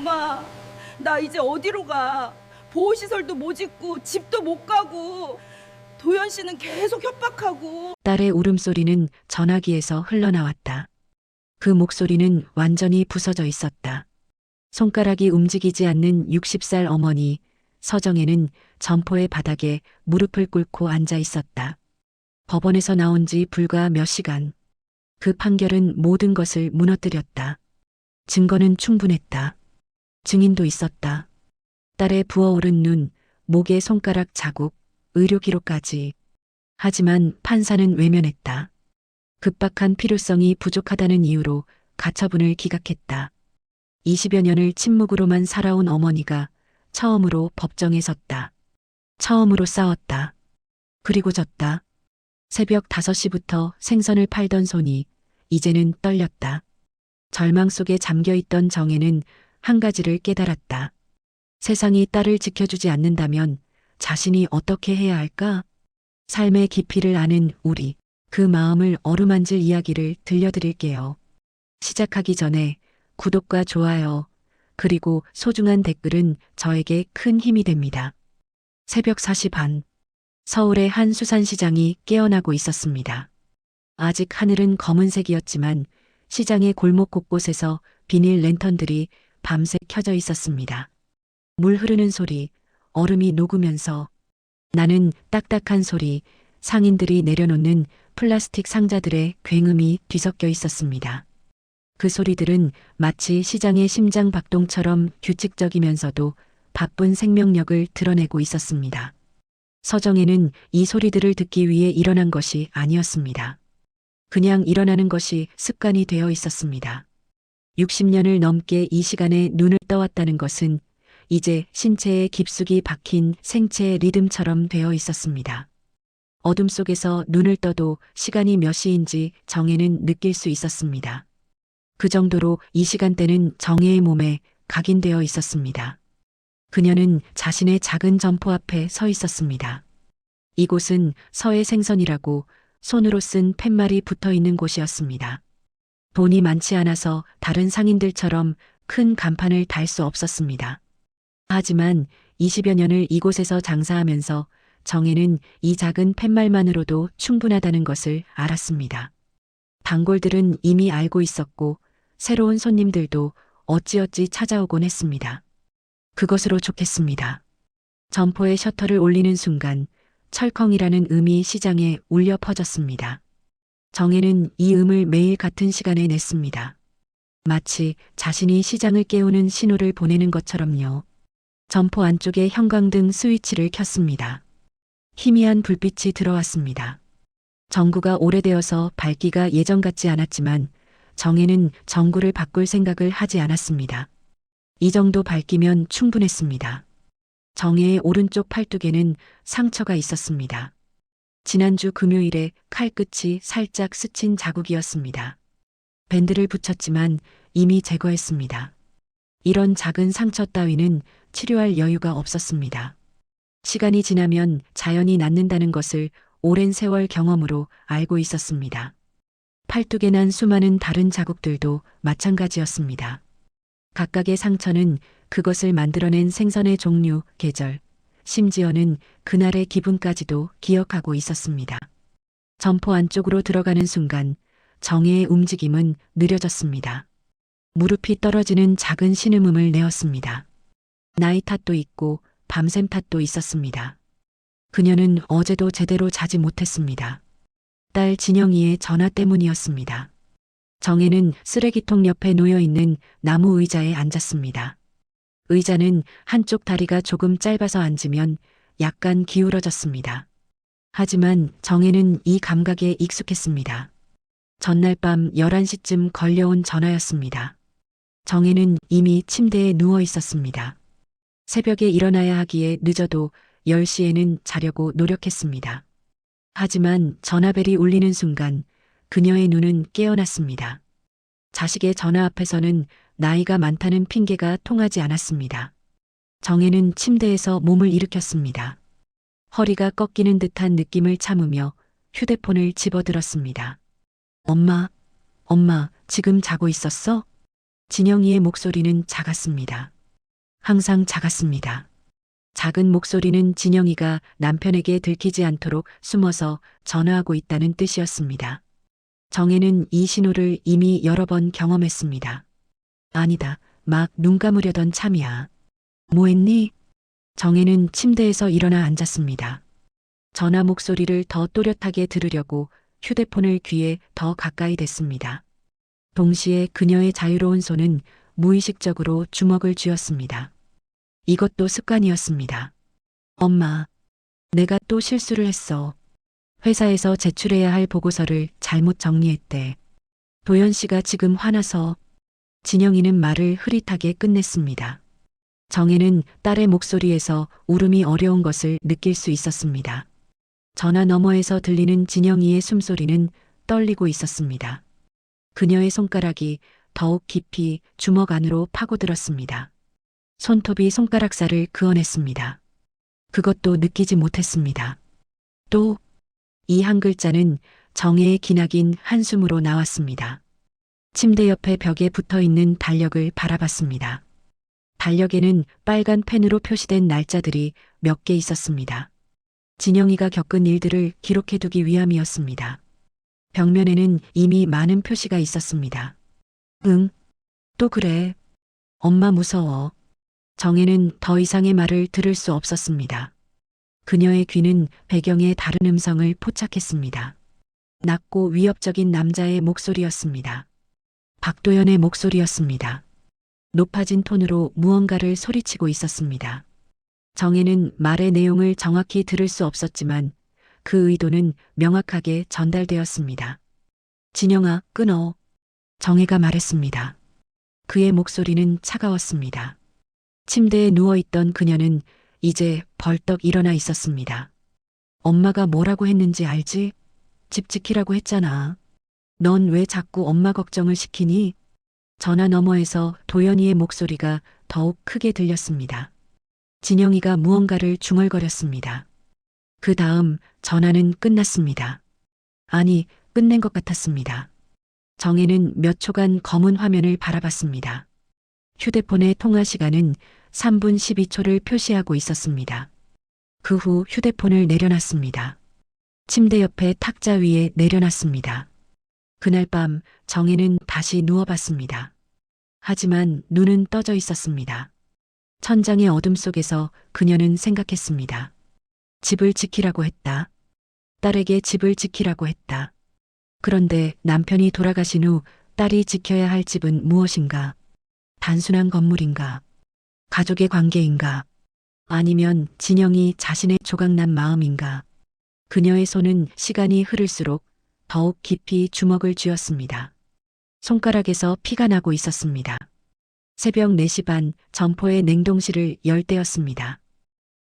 엄마, 나 이제 어디로 가? 보호시설도 못 짓고 집도 못 가고 도연 씨는 계속 협박하고. 딸의 울음소리는 전화기에서 흘러나왔다. 그 목소리는 완전히 부서져 있었다. 손가락이 움직이지 않는 60살 어머니, 서정혜는 점포의 바닥에 무릎을 꿇고 앉아 있었다. 법원에서 나온 지 불과 몇 시간. 그 판결은 모든 것을 무너뜨렸다. 증거는 충분했다. 증인도 있었다. 딸의 부어오른 눈, 목에 손가락 자국, 의료 기록까지. 하지만 판사는 외면했다. 급박한 필요성이 부족하다는 이유로 가처분을 기각했다. 20여 년을 침묵으로만 살아온 어머니가 처음으로 법정에 섰다. 처음으로 싸웠다. 그리고 졌다. 새벽 5시부터 생선을 팔던 손이 이제는 떨렸다. 절망 속에 잠겨있던 정혜는 한 가지를 깨달았다. 세상이 딸을 지켜주지 않는다면 자신이 어떻게 해야 할까? 삶의 깊이를 아는 우리, 그 마음을 어루만질 이야기를 들려드릴게요. 시작하기 전에 구독과 좋아요, 그리고 소중한 댓글은 저에게 큰 힘이 됩니다. 새벽 4시 반, 서울의 한 수산시장이 깨어나고 있었습니다. 아직 하늘은 검은색이었지만 시장의 골목 곳곳에서 비닐 랜턴들이 밤새 켜져 있었습니다. 물 흐르는 소리, 얼음이 녹으면서 나는 딱딱한 소리, 상인들이 내려놓는 플라스틱 상자들의 굉음이 뒤섞여 있었습니다. 그 소리들은 마치 시장의 심장 박동처럼 규칙적이면서도 바쁜 생명력을 드러내고 있었습니다. 서정혜는 이 소리들을 듣기 위해 일어난 것이 아니었습니다. 그냥 일어나는 것이 습관이 되어 있었습니다. 60년을 넘게 이 시간에 눈을 떠왔다는 것은 이제 신체에 깊숙이 박힌 생체의 리듬처럼 되어 있었습니다. 어둠 속에서 눈을 떠도 시간이 몇 시인지 정혜는 느낄 수 있었습니다. 그 정도로 이 시간대는 정혜의 몸에 각인되어 있었습니다. 그녀는 자신의 작은 점포 앞에 서 있었습니다. 이곳은 서해 생선이라고 손으로 쓴 팻말이 붙어 있는 곳이었습니다. 돈이 많지 않아서 다른 상인들처럼 큰 간판을 달 수 없었습니다. 하지만 20여 년을 이곳에서 장사하면서 정혜는 이 작은 팻말만으로도 충분하다는 것을 알았습니다. 단골들은 이미 알고 있었고 새로운 손님들도 어찌어찌 찾아오곤 했습니다. 그것으로 좋겠습니다. 점포의 셔터를 올리는 순간 철컹이라는 음이 시장에 울려 퍼졌습니다. 정혜는 이 음을 매일 같은 시간에 냈습니다. 마치 자신이 시장을 깨우는 신호를 보내는 것처럼요. 점포 안쪽에 형광등 스위치를 켰습니다. 희미한 불빛이 들어왔습니다. 전구가 오래되어서 밝기가 예전 같지 않았지만 정혜는 전구를 바꿀 생각을 하지 않았습니다. 이 정도 밝기면 충분했습니다. 정혜의 오른쪽 팔뚝에는 상처가 있었습니다. 지난주 금요일에 칼끝이 살짝 스친 자국이었습니다. 밴드를 붙였지만 이미 제거했습니다. 이런 작은 상처 따위는 치료할 여유가 없었습니다. 시간이 지나면 자연히 낫는다는 것을 오랜 세월 경험으로 알고 있었습니다. 팔뚝에 난 수많은 다른 자국들도 마찬가지였습니다. 각각의 상처는 그것을 만들어낸 생선의 종류, 계절, 심지어는 그날의 기분까지도 기억하고 있었습니다. 점포 안쪽으로 들어가는 순간 정혜의 움직임은 느려졌습니다. 무릎이 떨어지는 작은 신음음을 내었습니다. 나이 탓도 있고 밤샘 탓도 있었습니다. 그녀는 어제도 제대로 자지 못했습니다. 딸 진영이의 전화 때문이었습니다. 정혜는 쓰레기통 옆에 놓여있는 나무 의자에 앉았습니다. 의자는 한쪽 다리가 조금 짧아서 앉으면 약간 기울어졌습니다. 하지만 정혜는 이 감각에 익숙했습니다. 전날 밤 11시쯤 걸려온 전화였습니다. 정혜는 이미 침대에 누워 있었습니다. 새벽에 일어나야 하기에 늦어도 10시에는 자려고 노력했습니다. 하지만 전화벨이 울리는 순간 그녀의 눈은 깨어났습니다. 자식의 전화 앞에서는 나이가 많다는 핑계가 통하지 않았습니다. 정혜는 침대에서 몸을 일으켰습니다. 허리가 꺾이는 듯한 느낌을 참으며 휴대폰을 집어들었습니다. 엄마, 지금 자고 있었어? 진영이의 목소리는 작았습니다. 항상 작았습니다. 작은 목소리는 진영이가 남편에게 들키지 않도록 숨어서 전화하고 있다는 뜻이었습니다. 정혜는 이 신호를 이미 여러 번 경험했습니다. 아니다. 막 눈 감으려던 참이야. 뭐 했니? 정혜는 침대에서 일어나 앉았습니다. 전화 목소리를 더 또렷하게 들으려고 휴대폰을 귀에 더 가까이 댔습니다. 동시에 그녀의 자유로운 손은 무의식적으로 주먹을 쥐었습니다. 이것도 습관이었습니다. 엄마, 내가 또 실수를 했어. 회사에서 제출해야 할 보고서를 잘못 정리했대. 도연 씨가 지금 화나서. 진영이는 말을 흐릿하게 끝냈습니다. 정혜는 딸의 목소리에서 울음이 어려운 것을 느낄 수 있었습니다. 전화 너머에서 들리는 진영이의 숨소리는 떨리고 있었습니다. 그녀의 손가락이 더욱 깊이 주먹 안으로 파고들었습니다. 손톱이 손가락살을 그어냈습니다. 그것도 느끼지 못했습니다. 또, 이 한 글자는 정혜의 기나긴 한숨으로 나왔습니다. 침대 옆에 벽에 붙어 있는 달력을 바라봤습니다. 달력에는 빨간 펜으로 표시된 날짜들이 몇 개 있었습니다. 진영이가 겪은 일들을 기록해두기 위함이었습니다. 벽면에는 이미 많은 표시가 있었습니다. 응, 또 그래. 엄마 무서워. 정혜는 더 이상의 말을 들을 수 없었습니다. 그녀의 귀는 배경의 다른 음성을 포착했습니다. 낮고 위협적인 남자의 목소리였습니다. 박도연의 목소리였습니다. 높아진 톤으로 무언가를 소리치고 있었습니다. 정혜는 말의 내용을 정확히 들을 수 없었지만 그 의도는 명확하게 전달되었습니다. 진영아, 끊어. 정혜가 말했습니다. 그의 목소리는 차가웠습니다. 침대에 누워있던 그녀는 이제 벌떡 일어나 있었습니다. 엄마가 뭐라고 했는지 알지? 집 지키라고 했잖아. 넌 왜 자꾸 엄마 걱정을 시키니? 전화 너머에서 도연이의 목소리가 더욱 크게 들렸습니다. 진영이가 무언가를 중얼거렸습니다. 그 다음 전화는 끝났습니다. 아니, 끝낸 것 같았습니다. 정혜는 몇 초간 검은 화면을 바라봤습니다. 휴대폰의 통화 시간은 3분 12초를 표시하고 있었습니다. 그 후 휴대폰을 내려놨습니다. 침대 옆에 탁자 위에 내려놨습니다. 그날 밤 정혜는 다시 누워봤습니다. 하지만 눈은 떠져 있었습니다. 천장의 어둠 속에서 그녀는 생각했습니다. 집을 지키라고 했다. 딸에게 집을 지키라고 했다. 그런데 남편이 돌아가신 후 딸이 지켜야 할 집은 무엇인가? 단순한 건물인가? 가족의 관계인가? 아니면 진영이 자신의 조각난 마음인가? 그녀의 손은 시간이 흐를수록 더욱 깊이 주먹을 쥐었습니다. 손가락에서 피가 나고 있었습니다. 새벽 4시 반 점포의 냉동실을 열 때였습니다.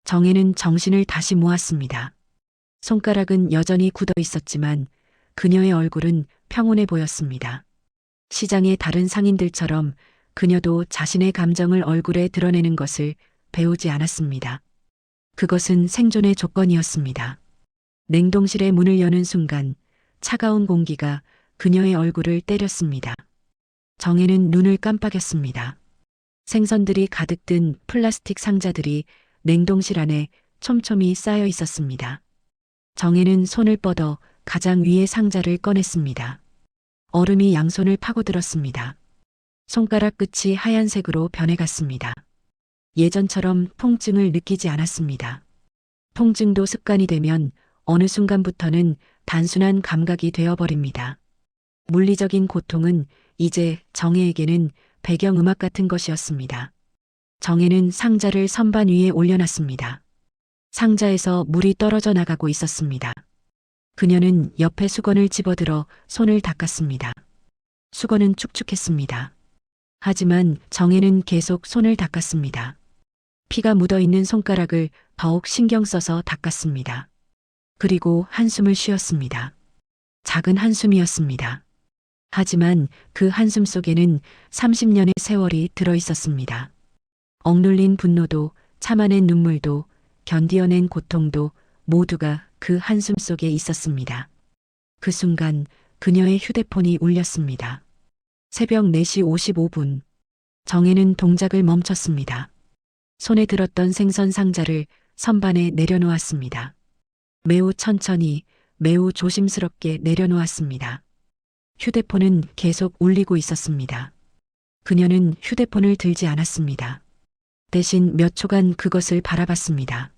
정혜는 정신을 다시 모았습니다. 손가락은 여전히 굳어 있었지만 그녀의 얼굴은 평온해 보였습니다. 시장의 다른 상인들처럼 그녀도 자신의 감정을 얼굴에 드러내는 것을 배우지 않았습니다. 그것은 생존의 조건이었습니다. 냉동실의 문을 여는 순간 차가운 공기가 그녀의 얼굴을 때렸습니다. 정혜는 눈을 깜빡였습니다. 생선들이 가득 든 플라스틱 상자들이 냉동실 안에 촘촘히 쌓여 있었습니다. 정혜는 손을 뻗어 가장 위의 상자를 꺼냈습니다. 얼음이 양손을 파고들었습니다. 손가락 끝이 하얀색으로 변해갔습니다. 예전처럼 통증을 느끼지 않았습니다. 통증도 습관이 되면 어느 순간부터는 단순한 감각이 되어버립니다. 물리적인 고통은 이제 정혜에게는 배경음악 같은 것이었습니다. 정혜는 상자를 선반 위에 올려놨습니다. 상자에서 물이 떨어져 나가고 있었습니다. 그녀는 옆에 수건을 집어들어 손을 닦았습니다. 수건은 축축했습니다. 하지만 정혜는 계속 손을 닦았습니다. 피가 묻어있는 손가락을 더욱 신경 써서 닦았습니다. 그리고 한숨을 쉬었습니다. 작은 한숨이었습니다. 하지만 그 한숨 속에는 30년의 세월이 들어있었습니다. 억눌린 분노도 참아낸 눈물도 견디어낸 고통도 모두가 그 한숨 속에 있었습니다. 그 순간 그녀의 휴대폰이 울렸습니다. 새벽 4시 55분 정혜는 동작을 멈췄습니다. 손에 들었던 생선 상자를 선반에 내려놓았습니다. 매우 천천히, 매우 조심스럽게 내려놓았습니다. 휴대폰은 계속 울리고 있었습니다. 그녀는 휴대폰을 들지 않았습니다. 대신 몇 초간 그것을 바라봤습니다.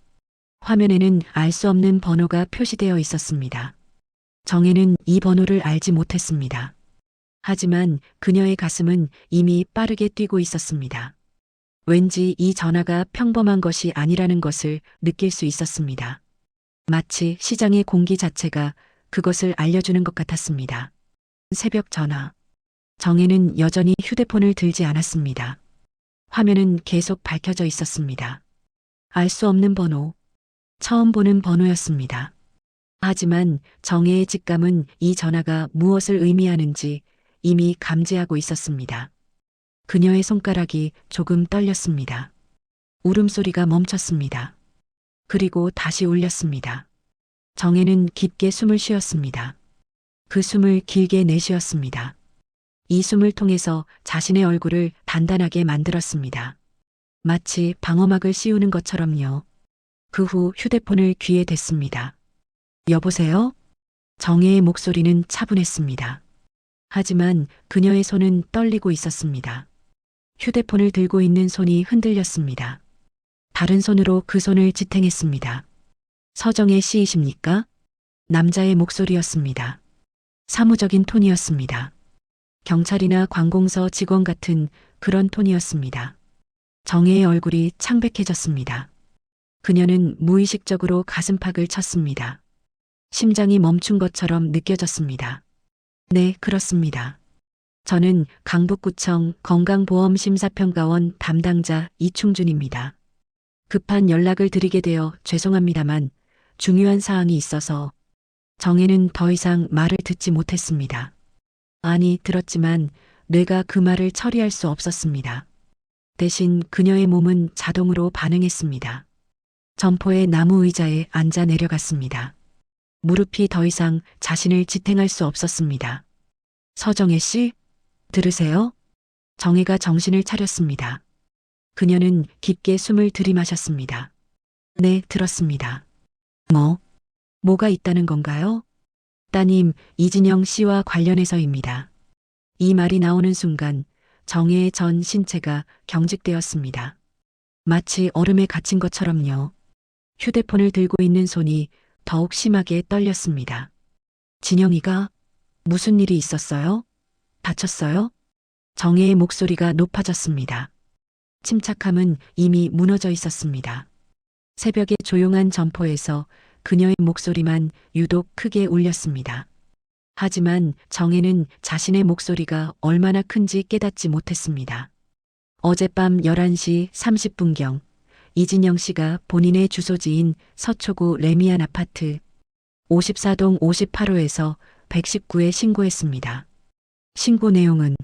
화면에는 알 수 없는 번호가 표시되어 있었습니다. 정혜는 이 번호를 알지 못했습니다. 하지만 그녀의 가슴은 이미 빠르게 뛰고 있었습니다. 왠지 이 전화가 평범한 것이 아니라는 것을 느낄 수 있었습니다. 마치 시장의 공기 자체가 그것을 알려주는 것 같았습니다. 새벽 전화. 정혜는 여전히 휴대폰을 들지 않았습니다. 화면은 계속 밝혀져 있었습니다. 알 수 없는 번호. 처음 보는 번호였습니다. 하지만 정혜의 직감은 이 전화가 무엇을 의미하는지 이미 감지하고 있었습니다. 그녀의 손가락이 조금 떨렸습니다. 울음소리가 멈췄습니다. 그리고 다시 울렸습니다. 정혜는 깊게 숨을 쉬었습니다. 그 숨을 길게 내쉬었습니다. 이 숨을 통해서 자신의 얼굴을 단단하게 만들었습니다. 마치 방어막을 씌우는 것처럼요. 그 후 휴대폰을 귀에 댔습니다. 여보세요? 정혜의 목소리는 차분했습니다. 하지만 그녀의 손은 떨리고 있었습니다. 휴대폰을 들고 있는 손이 흔들렸습니다. 다른 손으로 그 손을 지탱했습니다. 서정혜 씨이십니까? 남자의 목소리였습니다. 사무적인 톤이었습니다. 경찰이나 관공서 직원 같은 그런 톤이었습니다. 정혜의 얼굴이 창백해졌습니다. 그녀는 무의식적으로 가슴팍을 쳤습니다. 심장이 멈춘 것처럼 느껴졌습니다. 네, 그렇습니다. 저는 강북구청 건강보험심사평가원 담당자 이충준입니다. 급한 연락을 드리게 되어 죄송합니다만 중요한 사항이 있어서. 정혜는 더 이상 말을 듣지 못했습니다. 아니, 들었지만 뇌가 그 말을 처리할 수 없었습니다. 대신 그녀의 몸은 자동으로 반응했습니다. 점포의 나무 의자에 앉아 내려갔습니다. 무릎이 더 이상 자신을 지탱할 수 없었습니다. 서정혜 씨? 들으세요? 정혜가 정신을 차렸습니다. 그녀는 깊게 숨을 들이마셨습니다. 네, 들었습니다. 뭐가 있다는 건가요? 따님 이진영 씨와 관련해서입니다. 이 말이 나오는 순간 정혜의 전 신체가 경직되었습니다. 마치 얼음에 갇힌 것처럼요. 휴대폰을 들고 있는 손이 더욱 심하게 떨렸습니다. 진영이가 무슨 일이 있었어요? 다쳤어요? 정혜의 목소리가 높아졌습니다. 침착함은 이미 무너져 있었습니다. 새벽의 조용한 점포에서 그녀의 목소리만 유독 크게 울렸습니다. 하지만 정혜는 자신의 목소리가 얼마나 큰지 깨닫지 못했습니다. 어젯밤 11시 30분경 이진영 씨가 본인의 주소지인 서초구 레미안 아파트 54동 58호에서 119에 신고했습니다. 신고 내용은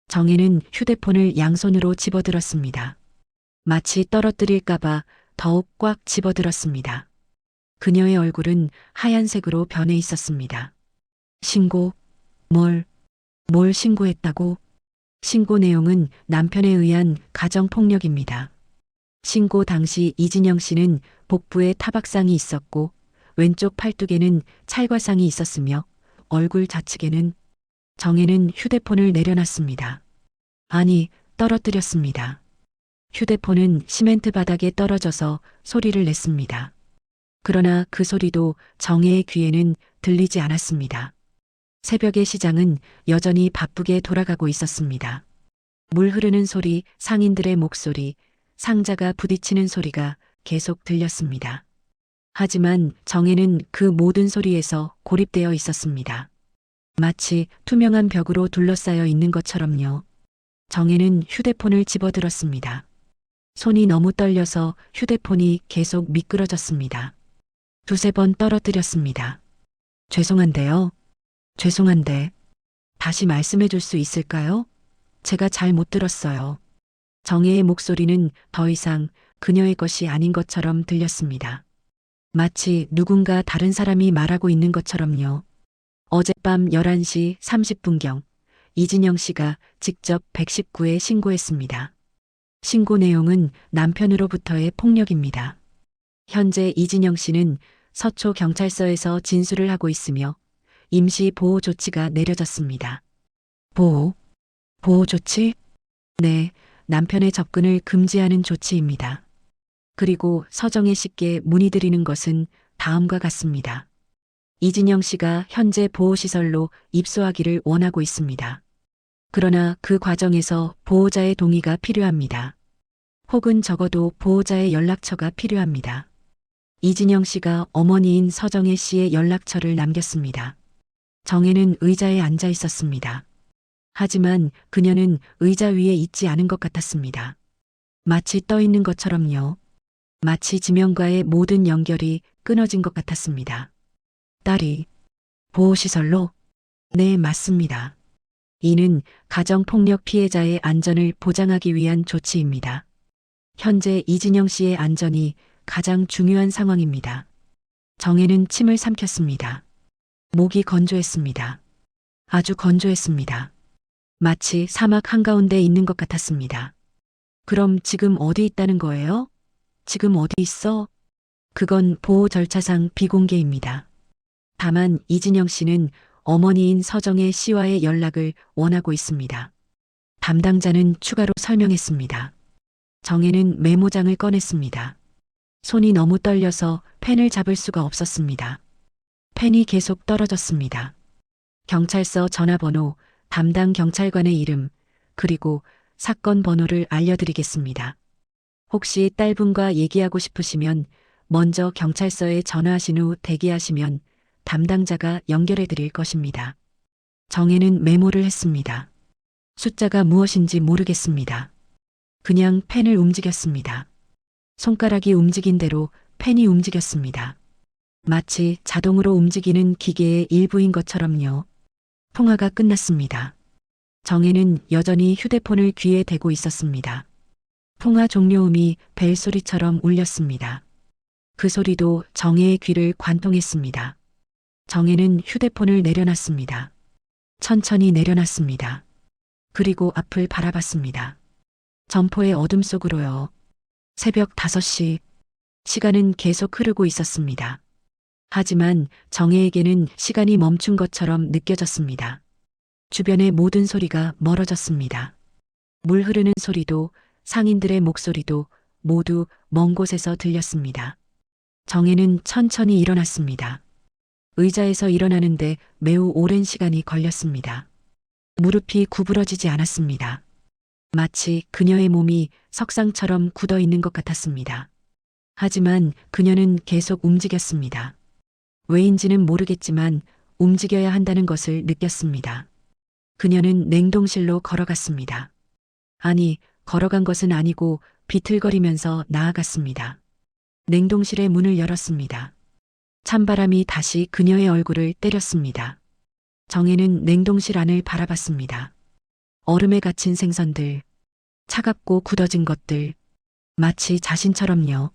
정혜는 휴대폰을 양손으로 집어들었습니다. 마치 떨어뜨릴까봐 더욱 꽉 집어들었습니다. 그녀의 얼굴은 하얀색으로 변해 있었습니다. 신고? 뭘 신고했다고? 신고 내용은 남편에 의한 가정폭력입니다. 신고 당시 이진영 씨는 복부에 타박상이 있었고 왼쪽 팔뚝에는 찰과상이 있었으며 얼굴 좌측에는. 정혜는 휴대폰을 내려놨습니다. 아니, 떨어뜨렸습니다. 휴대폰은 시멘트 바닥에 떨어져서 소리를 냈습니다. 그러나 그 소리도 정혜의 귀에는 들리지 않았습니다. 새벽의 시장은 여전히 바쁘게 돌아가고 있었습니다. 물 흐르는 소리, 상인들의 목소리, 상자가 부딪히는 소리가 계속 들렸습니다. 하지만 정혜는 그 모든 소리에서 고립되어 있었습니다. 마치 투명한 벽으로 둘러싸여 있는 것처럼요. 정혜는 휴대폰을 집어들었습니다. 손이 너무 떨려서 휴대폰이 계속 미끄러졌습니다. 두세 번 떨어뜨렸습니다. 죄송한데요. 죄송한데 다시 말씀해 줄 수 있을까요? 제가 잘 못 들었어요. 정혜의 목소리는 더 이상 그녀의 것이 아닌 것처럼 들렸습니다. 마치 누군가 다른 사람이 말하고 있는 것처럼요. 어젯밤 11시 30분경 이진영 씨가 직접 119에 신고했습니다. 신고 내용은 남편으로부터의 폭력입니다. 현재 이진영 씨는 서초 경찰서에서 진술을 하고 있으며 임시 보호 조치가 내려졌습니다. 보호 조치? 네, 남편의 접근을 금지하는 조치입니다. 그리고 서정혜 씨께 문의드리는 것은 다음과 같습니다. 이진영 씨가 현재 보호시설로 입소하기를 원하고 있습니다. 그러나 그 과정에서 보호자의 동의가 필요합니다. 혹은 적어도 보호자의 연락처가 필요합니다. 이진영 씨가 어머니인 서정혜 씨의 연락처를 남겼습니다. 정혜는 의자에 앉아 있었습니다. 하지만 그녀는 의자 위에 있지 않은 것 같았습니다. 마치 떠 있는 것처럼요. 마치 지명과의 모든 연결이 끊어진 것 같았습니다. 딸이 보호시설로? 네, 맞습니다. 이는 가정폭력 피해자의 안전을 보장하기 위한 조치입니다. 현재 이진영 씨의 안전이 가장 중요한 상황입니다. 정혜는 침을 삼켰습니다. 목이 건조했습니다. 아주 건조했습니다. 마치 사막 한가운데 있는 것 같았습니다. 그럼 지금 어디 있다는 거예요? 지금 어디 있어? 그건 보호 절차상 비공개입니다. 다만 이진영 씨는 어머니인 서정혜 씨와의 연락을 원하고 있습니다. 담당자는 추가로 설명했습니다. 정혜는 메모장을 꺼냈습니다. 손이 너무 떨려서 펜을 잡을 수가 없었습니다. 펜이 계속 떨어졌습니다. 경찰서 전화번호, 담당 경찰관의 이름, 그리고 사건 번호를 알려드리겠습니다. 혹시 딸분과 얘기하고 싶으시면 먼저 경찰서에 전화하신 후 대기하시면 담당자가 연결해 드릴 것입니다. 정혜는 메모를 했습니다. 숫자가 무엇인지 모르겠습니다. 그냥 펜을 움직였습니다. 손가락이 움직인 대로 펜이 움직였습니다. 마치 자동으로 움직이는 기계의 일부인 것처럼요. 통화가 끝났습니다. 정혜는 여전히 휴대폰을 귀에 대고 있었습니다. 통화 종료음이 벨소리처럼 울렸습니다. 그 소리도 정혜의 귀를 관통했습니다. 정혜는 휴대폰을 내려놨습니다. 천천히 내려놨습니다. 그리고 앞을 바라봤습니다. 점포의 어둠 속으로요. 새벽 5시. 시간은 계속 흐르고 있었습니다. 하지만 정혜에게는 시간이 멈춘 것처럼 느껴졌습니다. 주변의 모든 소리가 멀어졌습니다. 물 흐르는 소리도 상인들의 목소리도 모두 먼 곳에서 들렸습니다. 정혜는 천천히 일어났습니다. 의자에서 일어나는데 매우 오랜 시간이 걸렸습니다. 무릎이 구부러지지 않았습니다. 마치 그녀의 몸이 석상처럼 굳어 있는 것 같았습니다. 하지만 그녀는 계속 움직였습니다. 왜인지는 모르겠지만 움직여야 한다는 것을 느꼈습니다. 그녀는 냉동실로 걸어갔습니다. 아니, 걸어간 것은 아니고 비틀거리면서 나아갔습니다. 냉동실의 문을 열었습니다. 찬바람이 다시 그녀의 얼굴을 때렸습니다. 정혜는 냉동실 안을 바라봤습니다. 얼음에 갇힌 생선들, 차갑고 굳어진 것들, 마치 자신처럼요.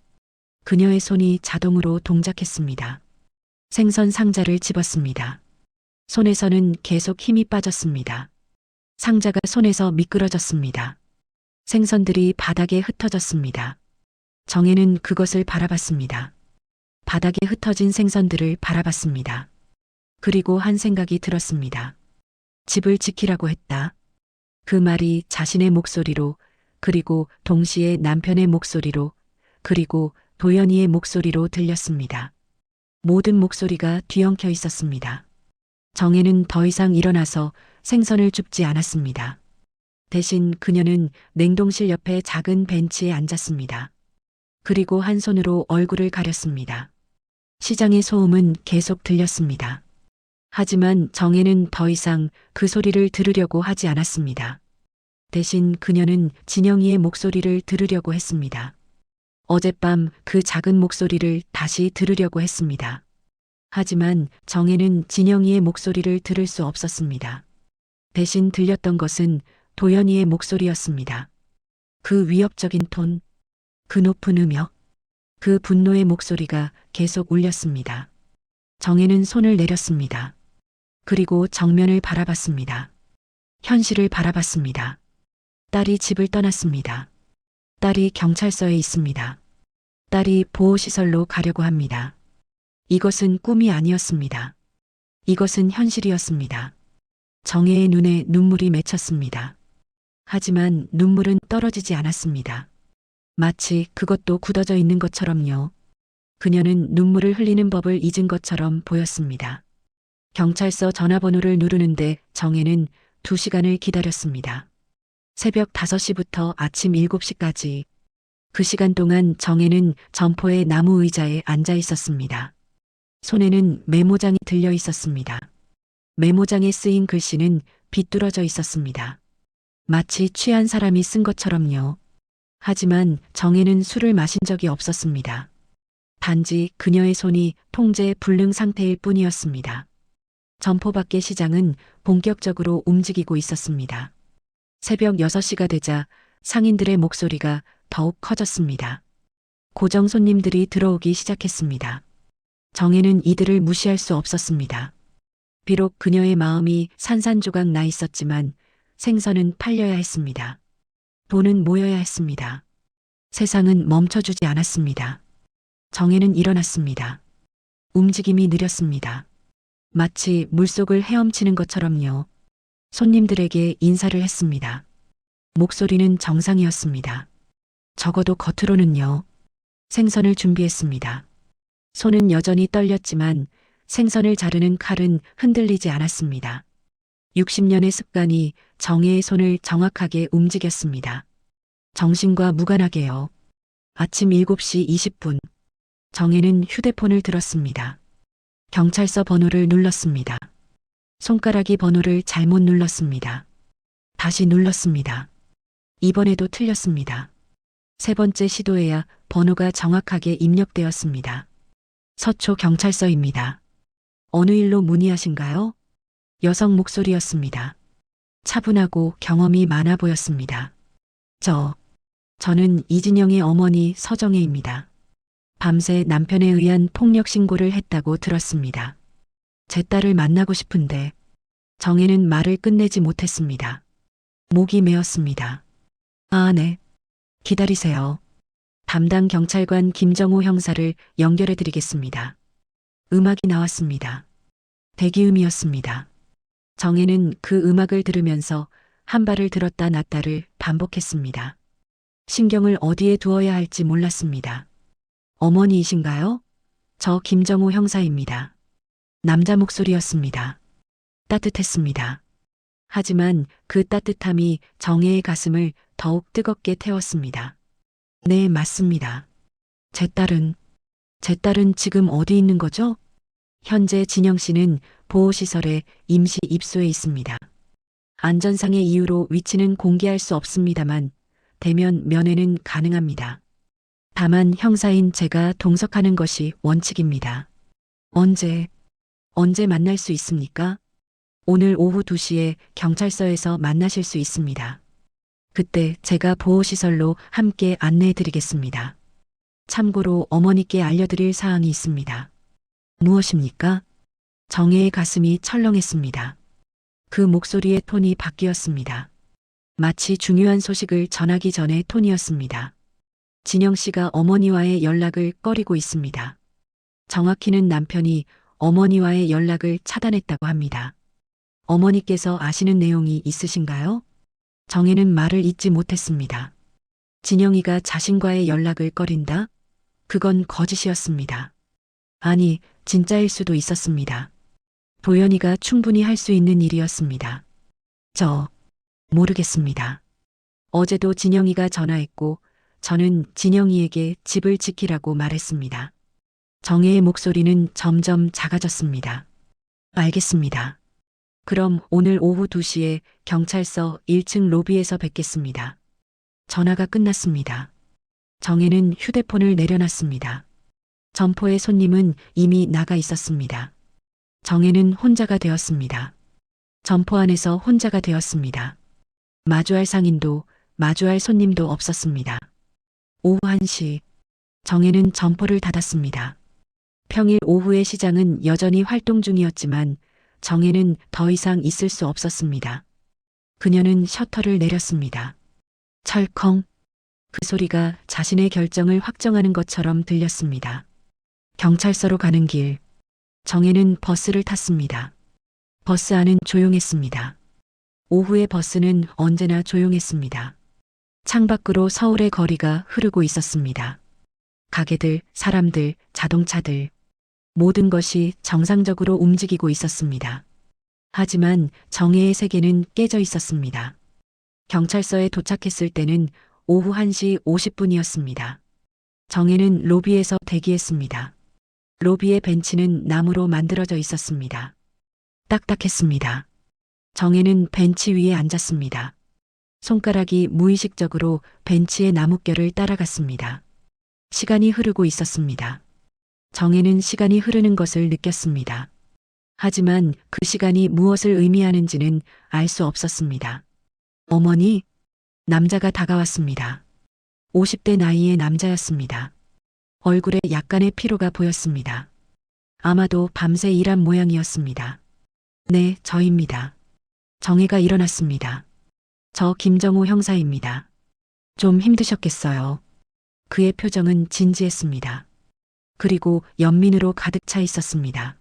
그녀의 손이 자동으로 동작했습니다. 생선 상자를 집었습니다. 손에서는 계속 힘이 빠졌습니다. 상자가 손에서 미끄러졌습니다. 생선들이 바닥에 흩어졌습니다. 정혜는 그것을 바라봤습니다. 바닥에 흩어진 생선들을 바라봤습니다. 그리고 한 생각이 들었습니다. 집을 지키라고 했다. 그 말이 자신의 목소리로, 그리고 동시에 남편의 목소리로, 그리고 도연이의 목소리로 들렸습니다. 모든 목소리가 뒤엉켜 있었습니다. 정혜는 더 이상 일어나서 생선을 줍지 않았습니다. 대신 그녀는 냉동실 옆에 작은 벤치에 앉았습니다. 그리고 한 손으로 얼굴을 가렸습니다. 시장의 소음은 계속 들렸습니다. 하지만 정혜는 더 이상 그 소리를 들으려고 하지 않았습니다. 대신 그녀는 진영이의 목소리를 들으려고 했습니다. 어젯밤 그 작은 목소리를 다시 들으려고 했습니다. 하지만 정혜는 진영이의 목소리를 들을 수 없었습니다. 대신 들렸던 것은 도연이의 목소리였습니다. 그 위협적인 톤, 그 높은 음역, 그 분노의 목소리가 계속 울렸습니다. 정혜는 손을 내렸습니다. 그리고 정면을 바라봤습니다. 현실을 바라봤습니다. 딸이 집을 떠났습니다. 딸이 경찰서에 있습니다. 딸이 보호시설로 가려고 합니다. 이것은 꿈이 아니었습니다. 이것은 현실이었습니다. 정혜의 눈에 눈물이 맺혔습니다. 하지만 눈물은 떨어지지 않았습니다. 마치 그것도 굳어져 있는 것처럼요. 그녀는 눈물을 흘리는 법을 잊은 것처럼 보였습니다. 경찰서 전화번호를 누르는데 정혜는 2시간을 기다렸습니다. 새벽 5시부터 아침 7시까지. 그 시간 동안 정혜는 점포의 나무 의자에 앉아 있었습니다. 손에는 메모장이 들려 있었습니다. 메모장에 쓰인 글씨는 비뚤어져 있었습니다. 마치 취한 사람이 쓴 것처럼요. 하지만 정혜는 술을 마신 적이 없었습니다. 단지 그녀의 손이 통제 불능 상태일 뿐이었습니다. 점포 밖의 시장은 본격적으로 움직이고 있었습니다. 새벽 6시가 되자 상인들의 목소리가 더욱 커졌습니다. 고정 손님들이 들어오기 시작했습니다. 정혜는 이들을 무시할 수 없었습니다. 비록 그녀의 마음이 산산조각 나 있었지만 생선은 팔려야 했습니다. 돈은 모여야 했습니다. 세상은 멈춰주지 않았습니다. 정혜는 일어났습니다. 움직임이 느렸습니다. 마치 물속을 헤엄치는 것처럼요. 손님들에게 인사를 했습니다. 목소리는 정상이었습니다. 적어도 겉으로는요. 생선을 준비했습니다. 손은 여전히 떨렸지만 생선을 자르는 칼은 흔들리지 않았습니다. 60년의 습관이 정혜의 손을 정확하게 움직였습니다. 정신과 무관하게요. 아침 7시 20분. 정혜는 휴대폰을 들었습니다. 경찰서 번호를 눌렀습니다. 손가락이 번호를 잘못 눌렀습니다. 다시 눌렀습니다. 이번에도 틀렸습니다. 3번째 시도에야 번호가 정확하게 입력되었습니다. 서초 경찰서입니다. 어느 일로 문의하신가요? 여성 목소리였습니다. 차분하고 경험이 많아 보였습니다. 저는 이진영의 어머니 서정혜입니다. 밤새 남편에 의한 폭력 신고를 했다고 들었습니다. 제 딸을 만나고 싶은데 정혜는 말을 끝내지 못했습니다. 목이 메었습니다. 네. 기다리세요. 담당 경찰관 김정호 형사를 연결해 드리겠습니다. 음악이 나왔습니다. 대기음이었습니다. 정혜는 그 음악을 들으면서 한 발을 들었다 놨다를 반복했습니다. 신경을 어디에 두어야 할지 몰랐습니다. 어머니이신가요? 저 김정호 형사입니다. 남자 목소리였습니다. 따뜻했습니다. 하지만 그 따뜻함이 정혜의 가슴을 더욱 뜨겁게 태웠습니다. 네, 맞습니다. 제 딸은 지금 어디 있는 거죠? 현재 진영 씨는 보호시설에 임시 입소해 있습니다. 안전상의 이유로 위치는 공개할 수 없습니다만 대면 면회는 가능합니다. 다만 형사인 제가 동석하는 것이 원칙입니다. 언제 만날 수 있습니까? 오늘 오후 2시에 경찰서에서 만나실 수 있습니다. 그때 제가 보호시설로 함께 안내해 드리겠습니다. 참고로 어머니께 알려드릴 사항이 있습니다. 무엇입니까? 정혜의 가슴이 철렁했습니다. 그 목소리의 톤이 바뀌었습니다. 마치 중요한 소식을 전하기 전의 톤이었습니다. 진영 씨가 어머니와의 연락을 꺼리고 있습니다. 정확히는 남편이 어머니와의 연락을 차단했다고 합니다. 어머니께서 아시는 내용이 있으신가요? 정혜는 말을 잇지 못했습니다. 진영이가 자신과의 연락을 꺼린다? 그건 거짓이었습니다. 아니, 진짜일 수도 있었습니다. 도연이가 충분히 할 수 있는 일이었습니다. 모르겠습니다. 어제도 진영이가 전화했고 저는 진영이에게 집을 지키라고 말했습니다. 정혜의 목소리는 점점 작아졌습니다. 알겠습니다. 그럼 오늘 오후 2시에 경찰서 1층 로비에서 뵙겠습니다. 전화가 끝났습니다. 정혜는 휴대폰을 내려놨습니다. 점포의 손님은 이미 나가 있었습니다. 정혜는 혼자가 되었습니다. 점포 안에서 혼자가 되었습니다. 마주할 상인도 마주할 손님도 없었습니다. 오후 1시 정혜는 점포를 닫았습니다. 평일 오후의 시장은 여전히 활동 중이었지만 정혜는 더 이상 있을 수 없었습니다. 그녀는 셔터를 내렸습니다. 철컹. 그 소리가 자신의 결정을 확정하는 것처럼 들렸습니다. 경찰서로 가는 길. 정혜는 버스를 탔습니다. 버스 안은 조용했습니다. 오후의 버스는 언제나 조용했습니다. 창밖으로 서울의 거리가 흐르고 있었습니다. 가게들, 사람들, 자동차들. 모든 것이 정상적으로 움직이고 있었습니다. 하지만 정혜의 세계는 깨져 있었습니다. 경찰서에 도착했을 때는 오후 1시 50분이었습니다. 정혜는 로비에서 대기했습니다. 로비의 벤치는 나무로 만들어져 있었습니다. 딱딱했습니다. 정혜는 벤치 위에 앉았습니다. 손가락이 무의식적으로 벤치의 나뭇결을 따라갔습니다. 시간이 흐르고 있었습니다. 정혜는 시간이 흐르는 것을 느꼈습니다. 하지만 그 시간이 무엇을 의미하는지는 알 수 없었습니다. 어머니, 남자가 다가왔습니다. 50대 나이의 남자였습니다. 얼굴에 약간의 피로가 보였습니다. 아마도 밤새 일한 모양이었습니다. 네, 저입니다. 정혜가 일어났습니다. 저 김정호 형사입니다. 좀 힘드셨겠어요. 그의 표정은 진지했습니다. 그리고 연민으로 가득 차 있었습니다.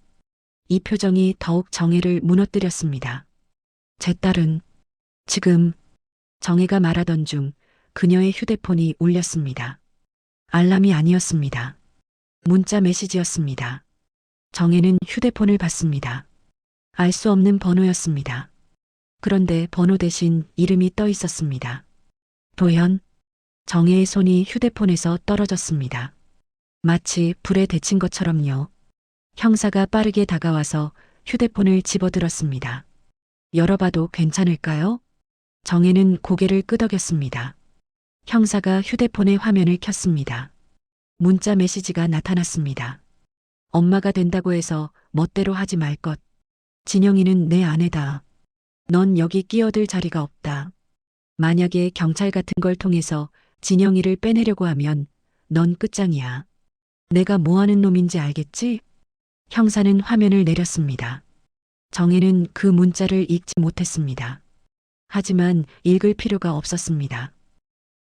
이 표정이 더욱 정혜를 무너뜨렸습니다. 제 딸은 지금 정혜가 말하던 중 그녀의 휴대폰이 울렸습니다. 알람이 아니었습니다. 문자 메시지였습니다. 정혜는 휴대폰을 받습니다. 알 수 없는 번호였습니다. 그런데 번호 대신 이름이 떠 있었습니다. 도현. 정혜의 손이 휴대폰에서 떨어졌습니다. 마치 불에 데친 것처럼요. 형사가 빠르게 다가와서 휴대폰을 집어들었습니다. 열어봐도 괜찮을까요? 정혜는 고개를 끄덕였습니다. 형사가 휴대폰의 화면을 켰습니다. 문자 메시지가 나타났습니다. 엄마가 된다고 해서 멋대로 하지 말 것. 진영이는 내 아내다. 넌 여기 끼어들 자리가 없다. 만약에 경찰 같은 걸 통해서 진영이를 빼내려고 하면 넌 끝장이야. 내가 뭐 하는 놈인지 알겠지? 형사는 화면을 내렸습니다. 정혜는 그 문자를 읽지 못했습니다. 하지만 읽을 필요가 없었습니다.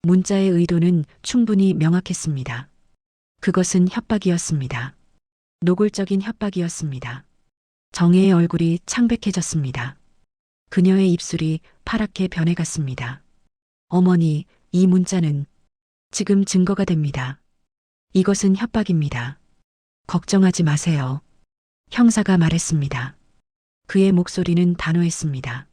문자의 의도는 충분히 명확했습니다. 그것은 협박이었습니다. 노골적인 협박이었습니다. 정혜의 얼굴이 창백해졌습니다. 그녀의 입술이 파랗게 변해갔습니다. 어머니, 이 문자는 지금 증거가 됩니다. 이것은 협박입니다. 걱정하지 마세요. 형사가 말했습니다. 그의 목소리는 단호했습니다.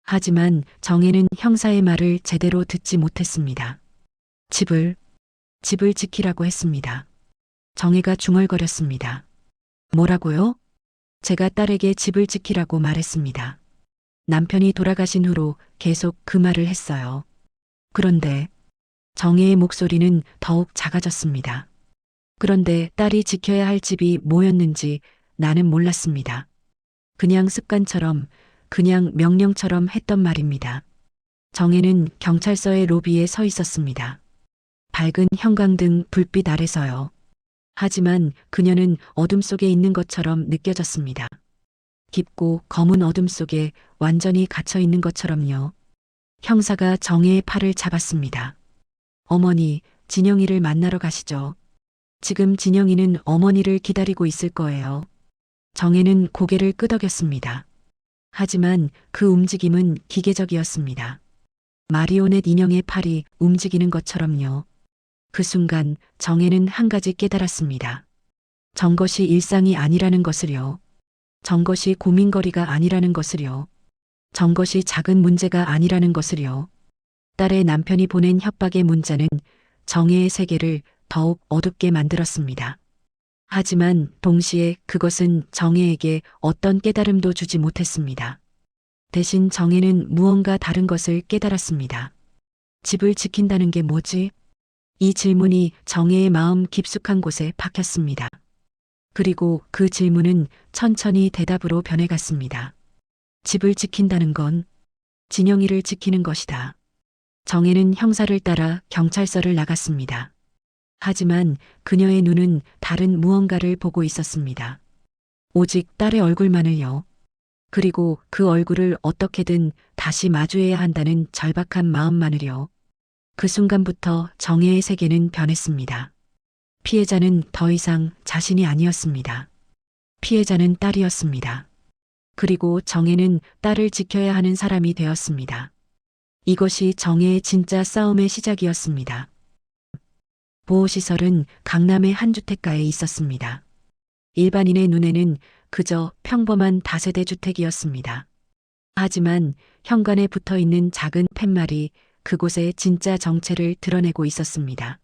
하지만 정혜는 형사의 말을 제대로 듣지 못했습니다. 집을 지키라고 했습니다. 정혜가 중얼거렸습니다. 뭐라고요? 제가 딸에게 집을 지키라고 말했습니다. 남편이 돌아가신 후로 계속 그 말을 했어요. 그런데 정혜의 목소리는 더욱 작아졌습니다. 그런데 딸이 지켜야 할 집이 뭐였는지 나는 몰랐습니다. 그냥 습관처럼, 그냥 명령처럼 했던 말입니다. 정혜는 경찰서의 로비에 서 있었습니다. 밝은 형광등 불빛 아래서요. 하지만 그녀는 어둠 속에 있는 것처럼 느껴졌습니다. 깊고 검은 어둠 속에 완전히 갇혀 있는 것처럼요. 형사가 정혜의 팔을 잡았습니다. 어머니, 진영이를 만나러 가시죠. 지금 진영이는 어머니를 기다리고 있을 거예요. 정혜는 고개를 끄덕였습니다. 하지만 그 움직임은 기계적이었습니다. 마리오넷 인형의 팔이 움직이는 것처럼요. 그 순간 정혜는 한 가지 깨달았습니다. 정것이 일상이 아니라는 것을요. 정것이 고민거리가 아니라는 것을요. 정것이 작은 문제가 아니라는 것을요. 딸의 남편이 보낸 협박의 문자는 정혜의 세계를 더욱 어둡게 만들었습니다. 하지만 동시에 그것은 정혜에게 어떤 깨달음도 주지 못했습니다. 대신 정혜는 무언가 다른 것을 깨달았습니다. 집을 지킨다는 게 뭐지? 이 질문이 정혜의 마음 깊숙한 곳에 박혔습니다. 그리고 그 질문은 천천히 대답으로 변해갔습니다. 집을 지킨다는 건 진영이를 지키는 것이다. 정혜는 형사를 따라 경찰서를 나갔습니다. 하지만 그녀의 눈은 다른 무언가를 보고 있었습니다. 오직 딸의 얼굴만을요. 그리고 그 얼굴을 어떻게든 다시 마주해야 한다는 절박한 마음만으려. 그 순간부터 정혜의 세계는 변했습니다. 피해자는 더 이상 자신이 아니었습니다. 피해자는 딸이었습니다. 그리고 정혜는 딸을 지켜야 하는 사람이 되었습니다. 이것이 정혜의 진짜 싸움의 시작이었습니다. 보호시설은 강남의 한 주택가에 있었습니다. 일반인의 눈에는 그저 평범한 다세대 주택이었습니다. 하지만 현관에 붙어 있는 작은 팻말이 그곳의 진짜 정체를 드러내고 있었습니다.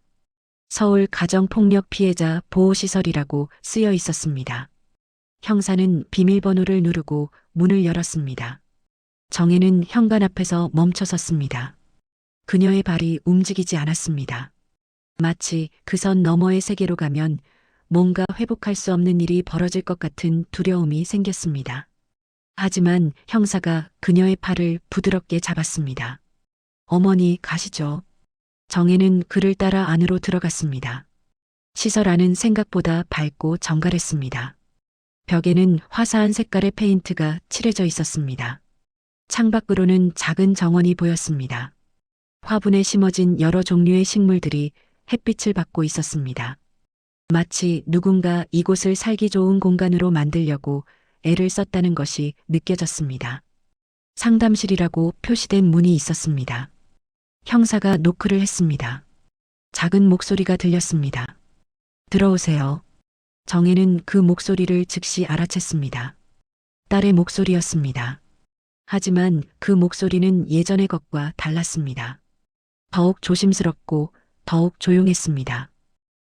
서울 가정폭력 피해자 보호시설이라고 쓰여 있었습니다. 형사는 비밀번호를 누르고 문을 열었습니다. 정혜는 현관 앞에서 멈춰섰습니다. 그녀의 발이 움직이지 않았습니다. 마치 그 선 너머의 세계로 가면 뭔가 회복할 수 없는 일이 벌어질 것 같은 두려움이 생겼습니다. 하지만 형사가 그녀의 팔을 부드럽게 잡았습니다. 어머니, 가시죠. 정혜는 그를 따라 안으로 들어갔습니다. 시설 안은 생각보다 밝고 정갈했습니다. 벽에는 화사한 색깔의 페인트가 칠해져 있었습니다. 창밖으로는 작은 정원이 보였습니다. 화분에 심어진 여러 종류의 식물들이 햇빛을 받고 있었습니다. 마치 누군가 이곳을 살기 좋은 공간으로 만들려고 애를 썼다는 것이 느껴졌습니다. 상담실이라고 표시된 문이 있었습니다. 형사가 노크를 했습니다. 작은 목소리가 들렸습니다. 들어오세요. 정혜는 그 목소리를 즉시 알아챘습니다. 딸의 목소리였습니다. 하지만 그 목소리는 예전의 것과 달랐습니다. 더욱 조심스럽고 더욱 조용했습니다.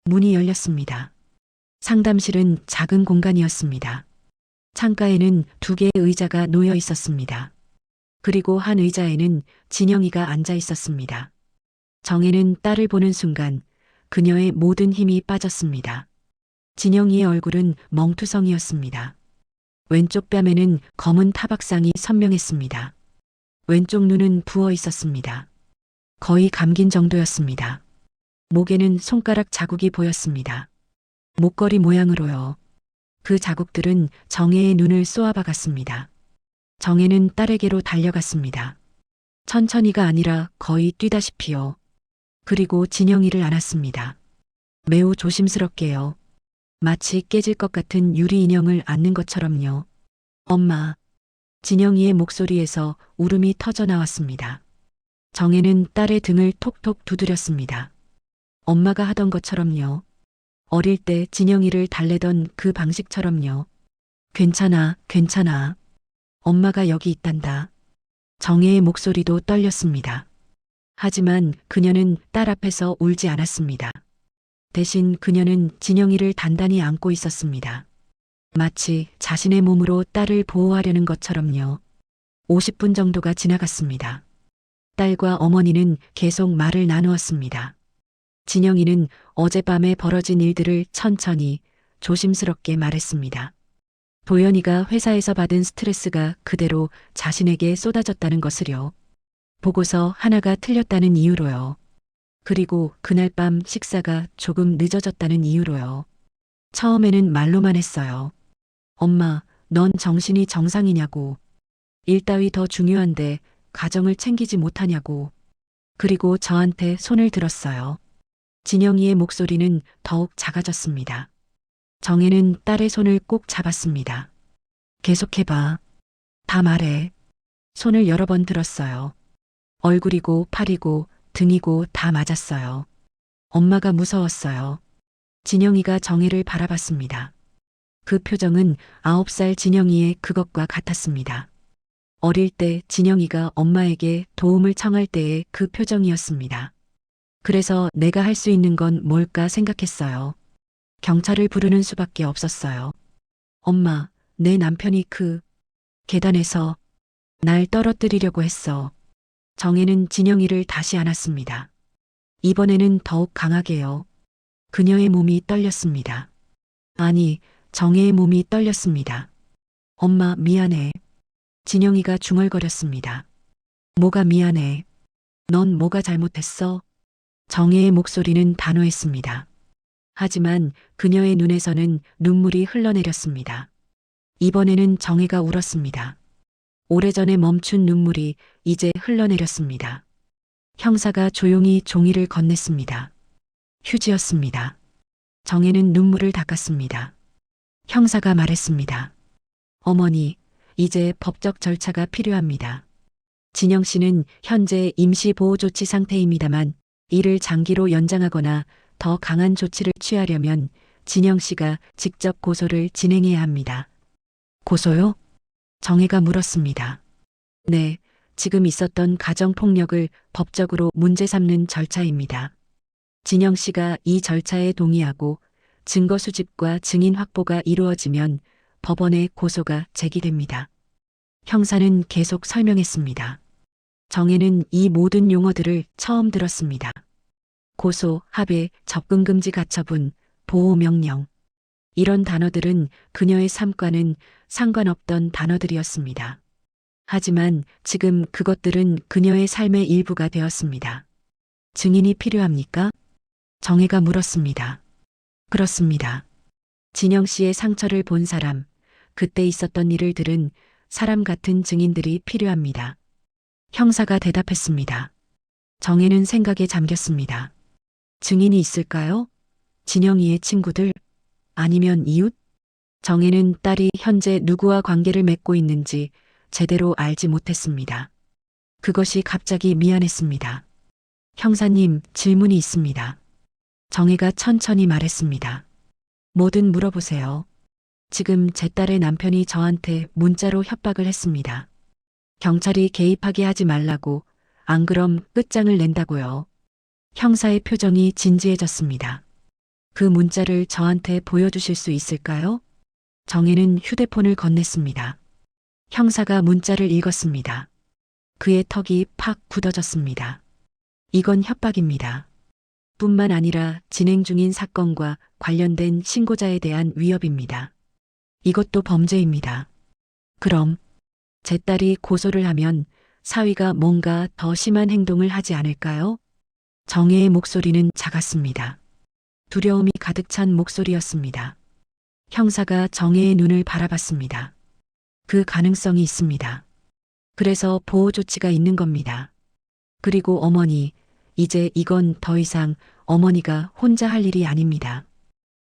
문이 열렸습니다. 상담실은 작은 공간이었습니다. 창가에는 2개의 의자가 놓여 있었습니다. 그리고 한 의자에는 진영이가 앉아 있었습니다. 정혜는 딸을 보는 순간 그녀의 모든 힘이 빠졌습니다. 진영이의 얼굴은 멍투성이었습니다. 왼쪽 뺨에는 검은 타박상이 선명했습니다. 왼쪽 눈은 부어 있었습니다. 거의 감긴 정도였습니다. 목에는 손가락 자국이 보였습니다. 목걸이 모양으로요. 그 자국들은 정혜의 눈을 쏘아박았습니다. 정혜는 딸에게로 달려갔습니다. 천천히가 아니라 거의 뛰다시피요. 그리고 진영이를 안았습니다. 매우 조심스럽게요. 마치 깨질 것 같은 유리 인형을 안는 것처럼요. 엄마. 진영이의 목소리에서 울음이 터져 나왔습니다. 정혜는 딸의 등을 톡톡 두드렸습니다. 엄마가 하던 것처럼요. 어릴 때 진영이를 달래던 그 방식처럼요. 괜찮아, 괜찮아. 엄마가 여기 있단다. 정혜의 목소리도 떨렸습니다. 하지만 그녀는 딸 앞에서 울지 않았습니다. 대신 그녀는 진영이를 단단히 안고 있었습니다. 마치 자신의 몸으로 딸을 보호하려는 것처럼요. 50분 정도가 지나갔습니다. 딸과 어머니는 계속 말을 나누었습니다. 진영이는 어젯밤에 벌어진 일들을 천천히 조심스럽게 말했습니다. 도연이가 회사에서 받은 스트레스가 그대로 자신에게 쏟아졌다는 것을요. 보고서 하나가 틀렸다는 이유로요. 그리고 그날 밤 식사가 조금 늦어졌다는 이유로요. 처음에는 말로만 했어요. 엄마, 넌 정신이 정상이냐고. 일 따위 더 중요한데 가정을 챙기지 못하냐고. 그리고 저한테 손을 들었어요. 진영이의 목소리는 더욱 작아졌습니다. 정혜는 딸의 손을 꼭 잡았습니다. 계속해봐. 다 말해. 손을 여러 번 들었어요. 얼굴이고 팔이고 등이고 다 맞았어요. 엄마가 무서웠어요. 진영이가 정혜를 바라봤습니다. 그 표정은 9살 진영이의 그것과 같았습니다. 어릴 때 진영이가 엄마에게 도움을 청할 때의 그 표정이었습니다. 그래서 내가 할 수 있는 건 뭘까 생각했어요. 경찰을 부르는 수밖에 없었어요. 엄마, 내 남편이 그 계단에서 날 떨어뜨리려고 했어. 정혜는 진영이를 다시 안았습니다. 이번에는 더욱 강하게요. 그녀의 몸이 떨렸습니다. 아니, 정혜의 몸이 떨렸습니다. 엄마, 미안해. 진영이가 중얼거렸습니다. 뭐가 미안해? 넌 뭐가 잘못했어? 정혜의 목소리는 단호했습니다. 하지만 그녀의 눈에서는 눈물이 흘러내렸습니다. 이번에는 정혜가 울었습니다. 오래전에 멈춘 눈물이 이제 흘러내렸습니다. 형사가 조용히 종이를 건넸습니다. 휴지였습니다. 정혜는 눈물을 닦았습니다. 형사가 말했습니다. 어머니, 이제 법적 절차가 필요합니다. 진영 씨는 현재 임시보호조치 상태입니다만 이를 장기로 연장하거나 더 강한 조치를 취하려면 진영 씨가 직접 고소를 진행해야 합니다. 고소요? 정혜가 물었습니다. 네, 지금 있었던 가정폭력을 법적으로 문제 삼는 절차입니다. 진영 씨가 이 절차에 동의하고 증거 수집과 증인 확보가 이루어지면 법원에 고소가 제기됩니다. 형사는 계속 설명했습니다. 정혜는 이 모든 용어들을 처음 들었습니다. 고소, 합의, 접근금지 가처분, 보호명령. 이런 단어들은 그녀의 삶과는 상관없던 단어들이었습니다. 하지만 지금 그것들은 그녀의 삶의 일부가 되었습니다. 증인이 필요합니까? 정혜가 물었습니다. 그렇습니다. 진영 씨의 상처를 본 사람, 그때 있었던 일을 들은 사람 같은 증인들이 필요합니다. 형사가 대답했습니다. 정혜는 생각에 잠겼습니다. 증인이 있을까요? 진영이의 친구들? 아니면 이웃? 정혜는 딸이 현재 누구와 관계를 맺고 있는지 제대로 알지 못했습니다. 그것이 갑자기 미안했습니다. 형사님, 질문이 있습니다. 정혜가 천천히 말했습니다. 뭐든 물어보세요. 지금 제 딸의 남편이 저한테 문자로 협박을 했습니다. 경찰이 개입하게 하지 말라고, 안 그럼 끝장을 낸다고요. 형사의 표정이 진지해졌습니다. 그 문자를 저한테 보여주실 수 있을까요? 정혜는 휴대폰을 건넸습니다. 형사가 문자를 읽었습니다. 그의 턱이 팍 굳어졌습니다. 이건 협박입니다. 뿐만 아니라 진행 중인 사건과 관련된 신고자에 대한 위협입니다. 이것도 범죄입니다. 그럼 제 딸이 고소를 하면 사위가 뭔가 더 심한 행동을 하지 않을까요? 정혜의 목소리는 작았습니다. 두려움이 가득 찬 목소리였습니다. 형사가 정혜의 눈을 바라봤습니다. 그 가능성이 있습니다. 그래서 보호 조치가 있는 겁니다. 그리고 어머니, 이제 이건 더 이상 어머니가 혼자 할 일이 아닙니다.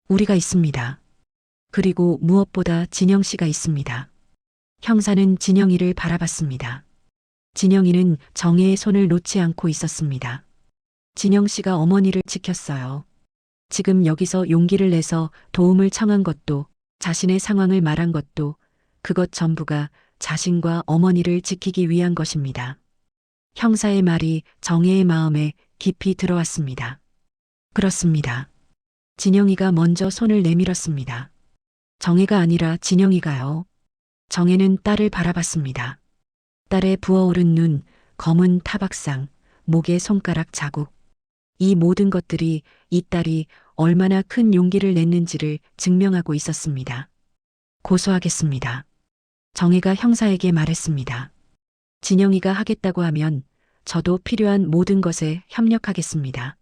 우리가 있습니다. 그리고 무엇보다 진영 씨가 있습니다. 형사는 진영이를 바라봤습니다. 진영이는 정혜의 손을 놓지 않고 있었습니다. 진영 씨가 어머니를 지켰어요. 지금 여기서 용기를 내서 도움을 청한 것도, 자신의 상황을 말한 것도, 그것 전부가 자신과 어머니를 지키기 위한 것입니다. 형사의 말이 정혜의 마음에 깊이 들어왔습니다. 그렇습니다. 진영이가 먼저 손을 내밀었습니다. 정혜가 아니라 진영이가요. 정혜는 딸을 바라봤습니다. 딸의 부어오른 눈, 검은 타박상, 목에 손가락 자국. 이 모든 것들이 이 딸이 얼마나 큰 용기를 냈는지를 증명하고 있었습니다. 고소하겠습니다. 정혜가 형사에게 말했습니다. 진영이가 하겠다고 하면 저도 필요한 모든 것에 협력하겠습니다.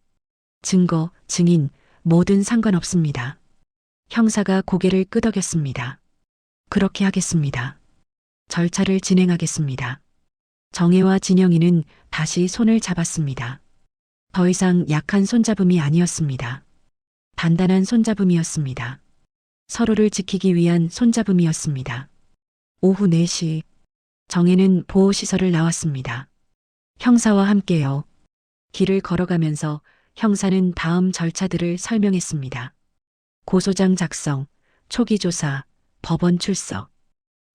증거, 증인, 뭐든 상관없습니다. 형사가 고개를 끄덕였습니다. 그렇게 하겠습니다. 절차를 진행하겠습니다. 정혜와 진영이는 다시 손을 잡았습니다. 더 이상 약한 손잡음이 아니었습니다. 단단한 손잡음이었습니다. 서로를 지키기 위한 손잡음이었습니다. 오후 4시, 정혜는 보호시설을 나왔습니다. 형사와 함께요. 길을 걸어가면서 형사는 다음 절차들을 설명했습니다. 고소장 작성, 초기 조사, 법원 출석.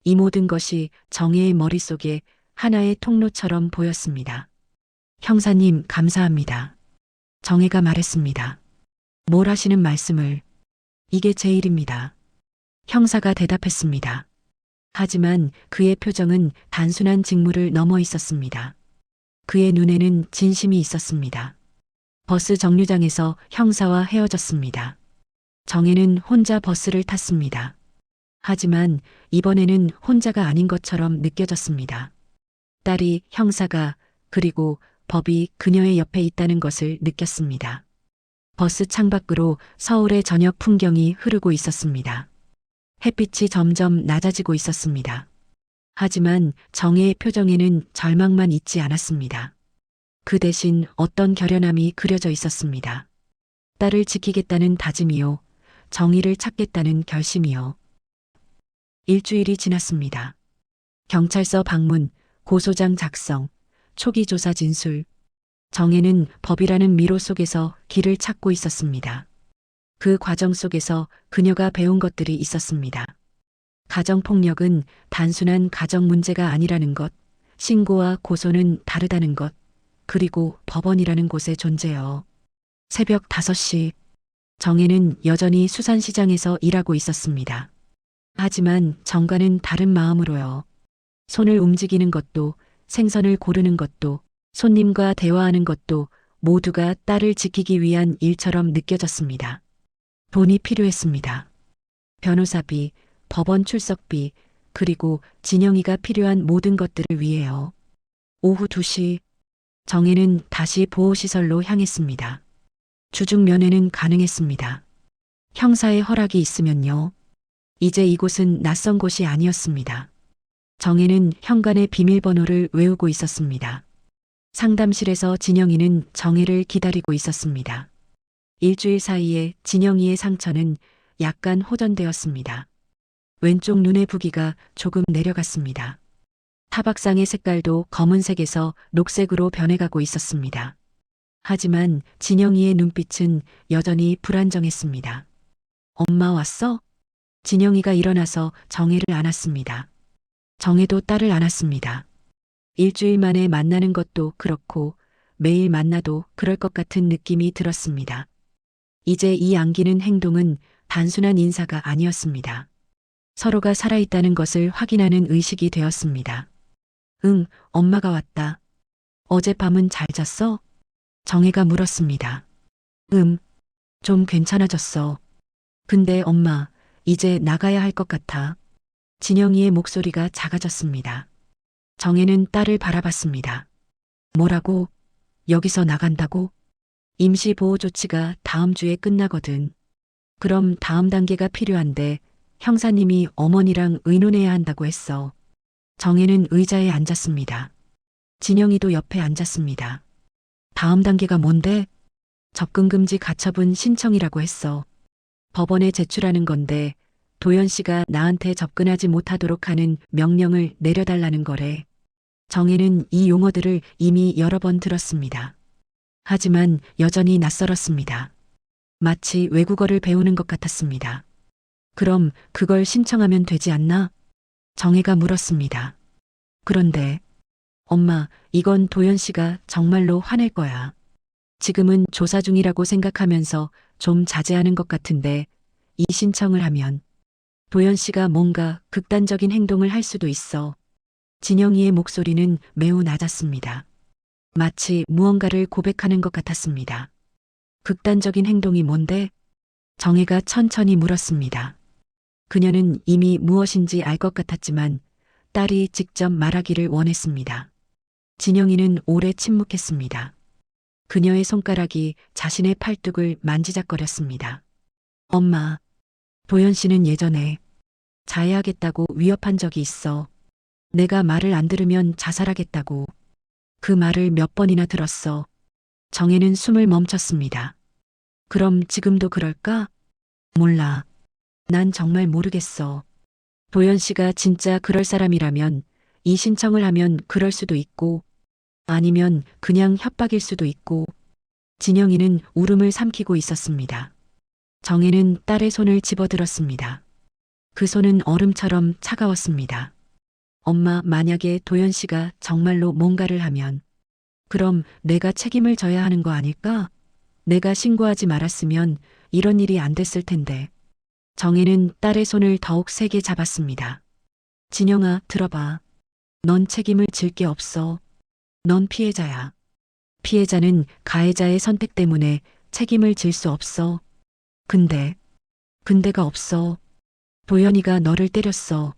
이 모든 것이 정혜의 머릿속에 하나의 통로처럼 보였습니다. 형사님, 감사합니다. 정혜가 말했습니다. 뭘 하시는 말씀을. 이게 제 일입니다. 형사가 대답했습니다. 하지만 그의 표정은 단순한 직무를 넘어 있었습니다. 그의 눈에는 진심이 있었습니다. 버스 정류장에서 형사와 헤어졌습니다. 정혜는 혼자 버스를 탔습니다. 하지만 이번에는 혼자가 아닌 것처럼 느껴졌습니다. 딸이, 형사가, 그리고 법이 그녀의 옆에 있다는 것을 느꼈습니다. 버스 창밖으로 서울의 저녁 풍경이 흐르고 있었습니다. 햇빛이 점점 낮아지고 있었습니다. 하지만 정혜의 표정에는 절망만 있지 않았습니다. 그 대신 어떤 결연함이 그려져 있었습니다. 딸을 지키겠다는 다짐이요. 정의를 찾겠다는 결심이요. 일주일이 지났습니다. 경찰서 방문, 고소장 작성, 초기 조사 진술. 정혜는 법이라는 미로 속에서 길을 찾고 있었습니다. 그 과정 속에서 그녀가 배운 것들이 있었습니다. 가정폭력은 단순한 가정 문제가 아니라는 것, 신고와 고소는 다르다는 것, 그리고 법원이라는 곳의 존재요. 새벽 5시, 정혜는 여전히 수산시장에서 일하고 있었습니다. 하지만 정과는 다른 마음으로요. 손을 움직이는 것도, 생선을 고르는 것도, 손님과 대화하는 것도 모두가 딸을 지키기 위한 일처럼 느껴졌습니다. 돈이 필요했습니다. 변호사비, 법원 출석비, 그리고 진영이가 필요한 모든 것들을 위해요. 오후 2시, 정혜는 다시 보호시설로 향했습니다. 주중 면회는 가능했습니다. 형사의 허락이 있으면요. 이제 이곳은 낯선 곳이 아니었습니다. 정혜는 현관의 비밀번호를 외우고 있었습니다. 상담실에서 진영이는 정혜를 기다리고 있었습니다. 일주일 사이에 진영이의 상처는 약간 호전되었습니다. 왼쪽 눈의 부기가 조금 내려갔습니다. 타박상의 색깔도 검은색에서 녹색으로 변해가고 있었습니다. 하지만 진영이의 눈빛은 여전히 불안정했습니다. 엄마 왔어? 진영이가 일어나서 정혜를 안았습니다. 정혜도 딸을 안았습니다. 일주일 만에 만나는 것도 그렇고 매일 만나도 그럴 것 같은 느낌이 들었습니다. 이제 이 안기는 행동은 단순한 인사가 아니었습니다. 서로가 살아있다는 것을 확인하는 의식이 되었습니다. 응, 엄마가 왔다. 어젯밤은 잘 잤어? 정혜가 물었습니다. 좀 괜찮아졌어. 근데 엄마, 이제 나가야 할 것 같아. 진영이의 목소리가 작아졌습니다. 정혜는 딸을 바라봤습니다. 뭐라고? 여기서 나간다고? 임시보호 조치가 다음 주에 끝나거든. 그럼 다음 단계가 필요한데 형사님이 어머니랑 의논해야 한다고 했어. 정혜는 의자에 앉았습니다. 진영이도 옆에 앉았습니다. 다음 단계가 뭔데? 접근금지 가처분 신청이라고 했어. 법원에 제출하는 건데 도연 씨가 나한테 접근하지 못하도록 하는 명령을 내려달라는 거래. 정혜는 이 용어들을 이미 여러 번 들었습니다. 하지만 여전히 낯설었습니다. 마치 외국어를 배우는 것 같았습니다. 그럼 그걸 신청하면 되지 않나? 정혜가 물었습니다. 그런데 엄마, 이건 도연 씨가 정말로 화낼 거야. 지금은 조사 중이라고 생각하면서 좀 자제하는 것 같은데 이 신청을 하면 도연 씨가 뭔가 극단적인 행동을 할 수도 있어. 진영이의 목소리는 매우 낮았습니다. 마치 무언가를 고백하는 것 같았습니다. 극단적인 행동이 뭔데? 정혜가 천천히 물었습니다. 그녀는 이미 무엇인지 알 것 같았지만 딸이 직접 말하기를 원했습니다. 진영이는 오래 침묵했습니다. 그녀의 손가락이 자신의 팔뚝을 만지작거렸습니다. 엄마, 도연 씨는 예전에 자해하겠다고 위협한 적이 있어. 내가 말을 안 들으면 자살하겠다고. 그 말을 몇 번이나 들었어. 정혜는 숨을 멈췄습니다. 그럼 지금도 그럴까? 몰라. 난 정말 모르겠어. 도연 씨가 진짜 그럴 사람이라면 이 신청을 하면 그럴 수도 있고 아니면 그냥 협박일 수도 있고. 진영이는 울음을 삼키고 있었습니다. 정혜는 딸의 손을 집어들었습니다. 그 손은 얼음처럼 차가웠습니다. 엄마, 만약에 도연 씨가 정말로 뭔가를 하면 그럼 내가 책임을 져야 하는 거 아닐까? 내가 신고하지 말았으면 이런 일이 안 됐을 텐데. 정혜는 딸의 손을 더욱 세게 잡았습니다. 진영아, 들어봐. 넌 책임을 질 게 없어. 넌 피해자야. 피해자는 가해자의 선택 때문에 책임을 질 수 없어. 근데가 없어. 도연이가 너를 때렸어.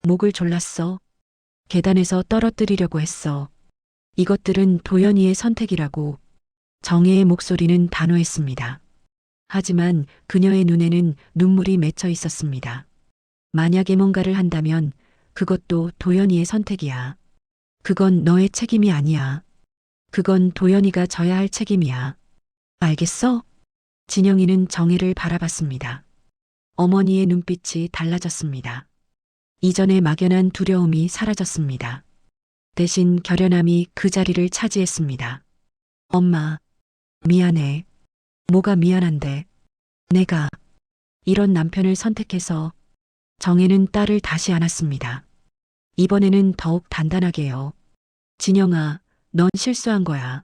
목을 졸랐어. 계단에서 떨어뜨리려고 했어. 이것들은 도연이의 선택이라고. 정혜의 목소리는 단호했습니다. 하지만 그녀의 눈에는 눈물이 맺혀 있었습니다. 만약에 뭔가를 한다면 그것도 도연이의 선택이야. 그건 너의 책임이 아니야. 그건 도연이가 져야 할 책임이야. 알겠어? 진영이는 정혜를 바라봤습니다. 어머니의 눈빛이 달라졌습니다. 이전의 막연한 두려움이 사라졌습니다. 대신 결연함이 그 자리를 차지했습니다. 엄마, 미안해. 뭐가 미안한데. 내가 이런 남편을 선택해서. 정혜는 딸을 다시 안았습니다. 이번에는 더욱 단단하게요. 진영아, 넌 실수한 거야.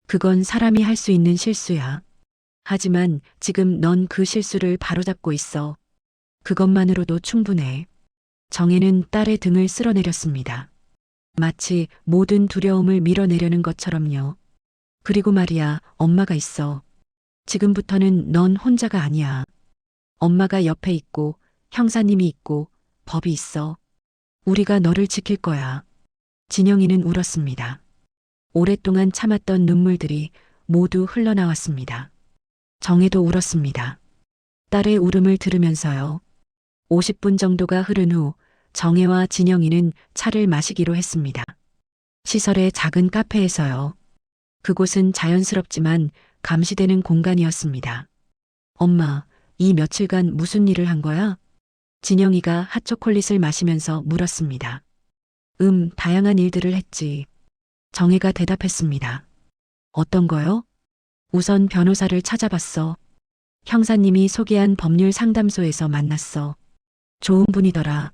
그건 사람이 할 수 있는 실수야. 하지만 지금 넌 그 실수를 바로잡고 있어. 그것만으로도 충분해. 정혜는 딸의 등을 쓸어내렸습니다. 마치 모든 두려움을 밀어내려는 것처럼요. 그리고 말이야, 엄마가 있어. 지금부터는 넌 혼자가 아니야. 엄마가 옆에 있고, 형사님이 있고, 법이 있어. 우리가 너를 지킬 거야. 진영이는 울었습니다. 오랫동안 참았던 눈물들이 모두 흘러나왔습니다. 정혜도 울었습니다. 딸의 울음을 들으면서요. 50분 정도가 흐른 후 정혜와 진영이는 차를 마시기로 했습니다. 시설의 작은 카페에서요. 그곳은 자연스럽지만 감시되는 공간이었습니다. 엄마, 이 며칠간 무슨 일을 한 거야? 진영이가 핫초콜릿을 마시면서 물었습니다. 다양한 일들을 했지. 정혜가 대답했습니다. 어떤 거요? 우선 변호사를 찾아봤어. 형사님이 소개한 법률 상담소에서 만났어. 좋은 분이더라.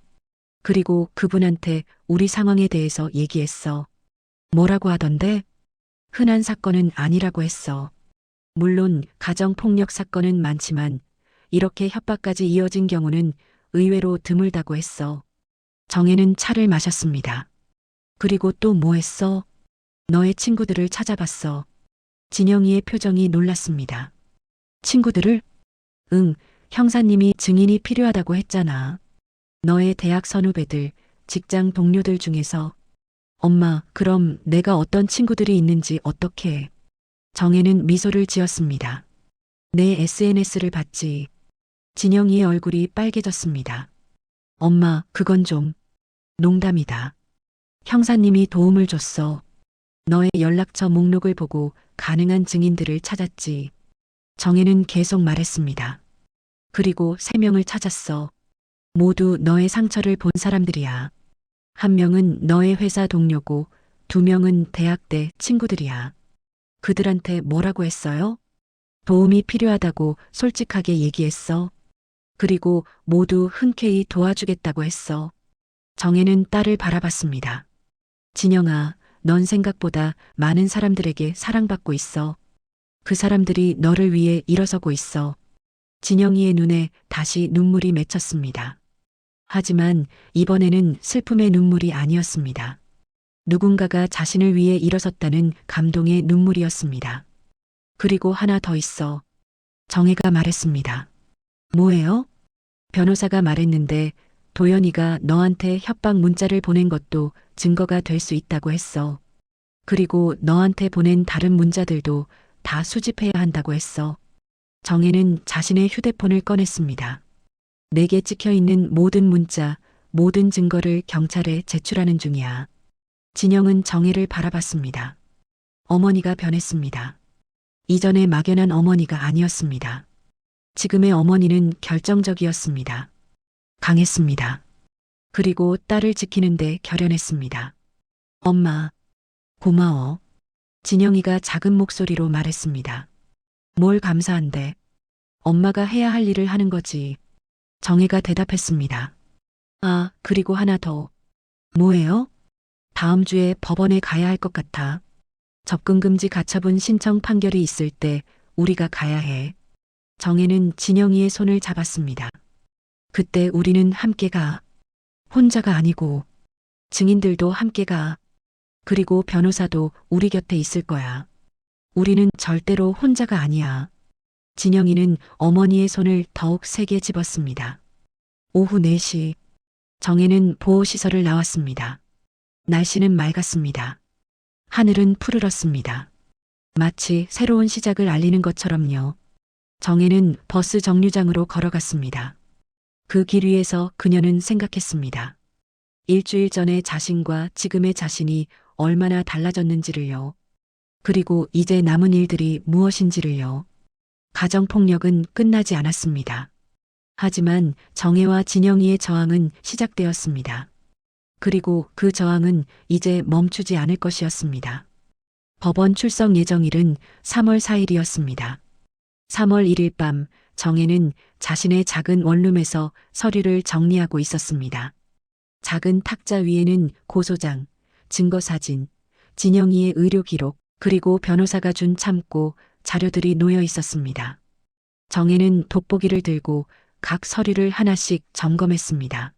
그리고 그분한테 우리 상황에 대해서 얘기했어. 뭐라고 하던데? 흔한 사건은 아니라고 했어. 물론 가정폭력 사건은 많지만 이렇게 협박까지 이어진 경우는 의외로 드물다고 했어. 정혜는 차를 마셨습니다. 그리고 또 뭐 했어? 너의 친구들을 찾아봤어. 진영이의 표정이 놀랐습니다. 친구들을? 응, 형사님이 증인이 필요하다고 했잖아. 너의 대학 선후배들, 직장 동료들 중에서. 엄마, 그럼 내가 어떤 친구들이 있는지 어떻게 해? 정혜는 미소를 지었습니다. 내 SNS를 봤지. 진영이의 얼굴이 빨개졌습니다. 엄마, 그건 좀 농담이다. 형사님이 도움을 줬어. 너의 연락처 목록을 보고 가능한 증인들을 찾았지. 정혜는 계속 말했습니다. 그리고 3명을 찾았어. 모두 너의 상처를 본 사람들이야. 1명은 너의 회사 동료고 2명은 대학 때 친구들이야. 그들한테 뭐라고 했어요? 도움이 필요하다고 솔직하게 얘기했어. 그리고 모두 흔쾌히 도와주겠다고 했어. 정혜는 딸을 바라봤습니다. 진영아, 넌 생각보다 많은 사람들에게 사랑받고 있어. 그 사람들이 너를 위해 일어서고 있어. 진영이의 눈에 다시 눈물이 맺혔습니다. 하지만 이번에는 슬픔의 눈물이 아니었습니다. 누군가가 자신을 위해 일어섰다는 감동의 눈물이었습니다. 그리고 하나 더 있어. 정혜가 말했습니다. 뭐예요? 변호사가 말했는데 도연이가 너한테 협박 문자를 보낸 것도 증거가 될 수 있다고 했어. 그리고 너한테 보낸 다른 문자들도 다 수집해야 한다고 했어. 정혜는 자신의 휴대폰을 꺼냈습니다. 내게 찍혀 있는 모든 문자, 모든 증거를 경찰에 제출하는 중이야. 진영은 정혜를 바라봤습니다. 어머니가 변했습니다. 이전의 막연한 어머니가 아니었습니다. 지금의 어머니는 결정적이었습니다. 강했습니다. 그리고 딸을 지키는데 결연했습니다. 엄마, 고마워. 진영이가 작은 목소리로 말했습니다. 뭘 감사한데? 엄마가 해야 할 일을 하는 거지. 정혜가 대답했습니다. 아, 그리고 하나 더. 뭐예요? 다음 주에 법원에 가야 할 것 같아. 접근금지 가처분 신청 판결이 있을 때 우리가 가야 해. 정혜는 진영이의 손을 잡았습니다. 그때 우리는 함께 가. 혼자가 아니고 증인들도 함께 가. 그리고 변호사도 우리 곁에 있을 거야. 우리는 절대로 혼자가 아니야. 진영이는 어머니의 손을 더욱 세게 집었습니다. 오후 4시 정혜는 보호시설을 나왔습니다. 날씨는 맑았습니다. 하늘은 푸르렀습니다. 마치 새로운 시작을 알리는 것처럼요. 정혜는 버스 정류장으로 걸어갔습니다. 그 길 위에서 그녀는 생각했습니다. 일주일 전의 자신과 지금의 자신이 얼마나 달라졌는지를요. 그리고 이제 남은 일들이 무엇인지를요. 가정폭력은 끝나지 않았습니다. 하지만 정혜와 진영이의 저항은 시작되었습니다. 그리고 그 저항은 이제 멈추지 않을 것이었습니다. 법원 출석 예정일은 3월 4일이었습니다. 3월 1일 밤 정혜는 자신의 작은 원룸에서 서류를 정리하고 있었습니다. 작은 탁자 위에는 고소장, 증거사진, 진영이의 의료 기록, 그리고 변호사가 준 참고 자료들이 놓여 있었습니다. 정혜는 돋보기를 들고 각 서류를 하나씩 점검했습니다.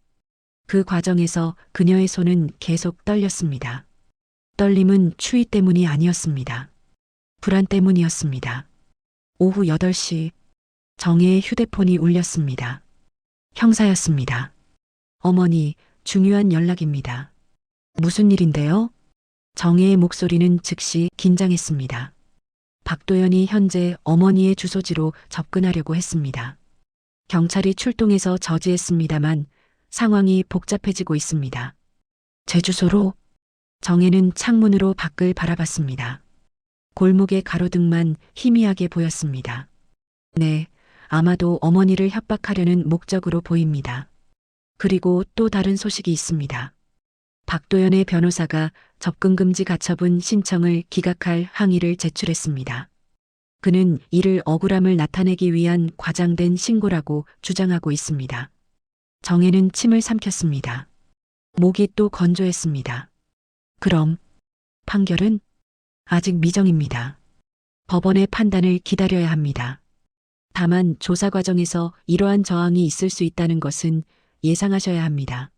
그 과정에서 그녀의 손은 계속 떨렸습니다. 떨림은 추위 때문이 아니었습니다. 불안 때문이었습니다. 오후 8시 정혜의 휴대폰이 울렸습니다. 형사였습니다. 어머니, 중요한 연락입니다. 무슨 일인데요? 정혜의 목소리는 즉시 긴장했습니다. 박도연이 현재 어머니의 주소지로 접근하려고 했습니다. 경찰이 출동해서 저지했습니다만 상황이 복잡해지고 있습니다. 제 주소로? 정혜는 창문으로 밖을 바라봤습니다. 골목의 가로등만 희미하게 보였습니다. 네, 아마도 어머니를 협박하려는 목적으로 보입니다. 그리고 또 다른 소식이 있습니다. 박도연의 변호사가 접근금지 가처분 신청을 기각할 항의를 제출했습니다. 그는 이를 억울함을 나타내기 위한 과장된 신고라고 주장하고 있습니다. 정혜는 침을 삼켰습니다. 목이 또 건조했습니다. 그럼 판결은? 아직 미정입니다. 법원의 판단을 기다려야 합니다. 다만 조사 과정에서 이러한 저항이 있을 수 있다는 것은 예상하셔야 합니다.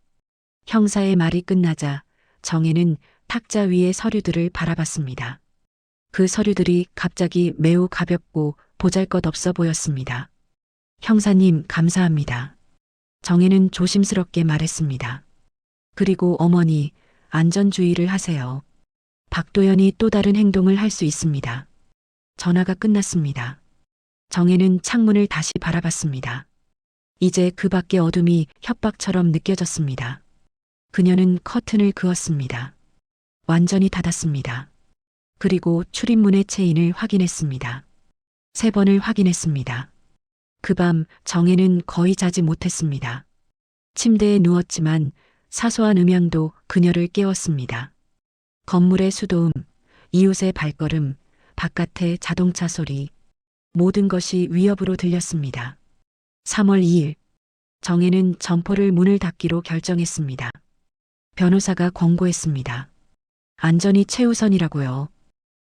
형사의 말이 끝나자 정혜는 탁자 위의 서류들을 바라봤습니다. 그 서류들이 갑자기 매우 가볍고 보잘것없어 보였습니다. 형사님, 감사합니다. 정혜는 조심스럽게 말했습니다. 그리고 어머니, 안전주의를 하세요. 박도연이 또 다른 행동을 할 수 있습니다. 전화가 끝났습니다. 정혜는 창문을 다시 바라봤습니다. 이제 그 밖의 어둠이 협박처럼 느껴졌습니다. 그녀는 커튼을 그었습니다. 완전히 닫았습니다. 그리고 출입문의 체인을 확인했습니다. 3번을 확인했습니다. 그 밤 정혜는 거의 자지 못했습니다. 침대에 누웠지만 사소한 음향도 그녀를 깨웠습니다. 건물의 수도음, 이웃의 발걸음, 바깥의 자동차 소리, 모든 것이 위협으로 들렸습니다. 3월 2일, 정혜는 점포를 문을 닫기로 결정했습니다. 변호사가 권고했습니다. 안전이 최우선이라고요.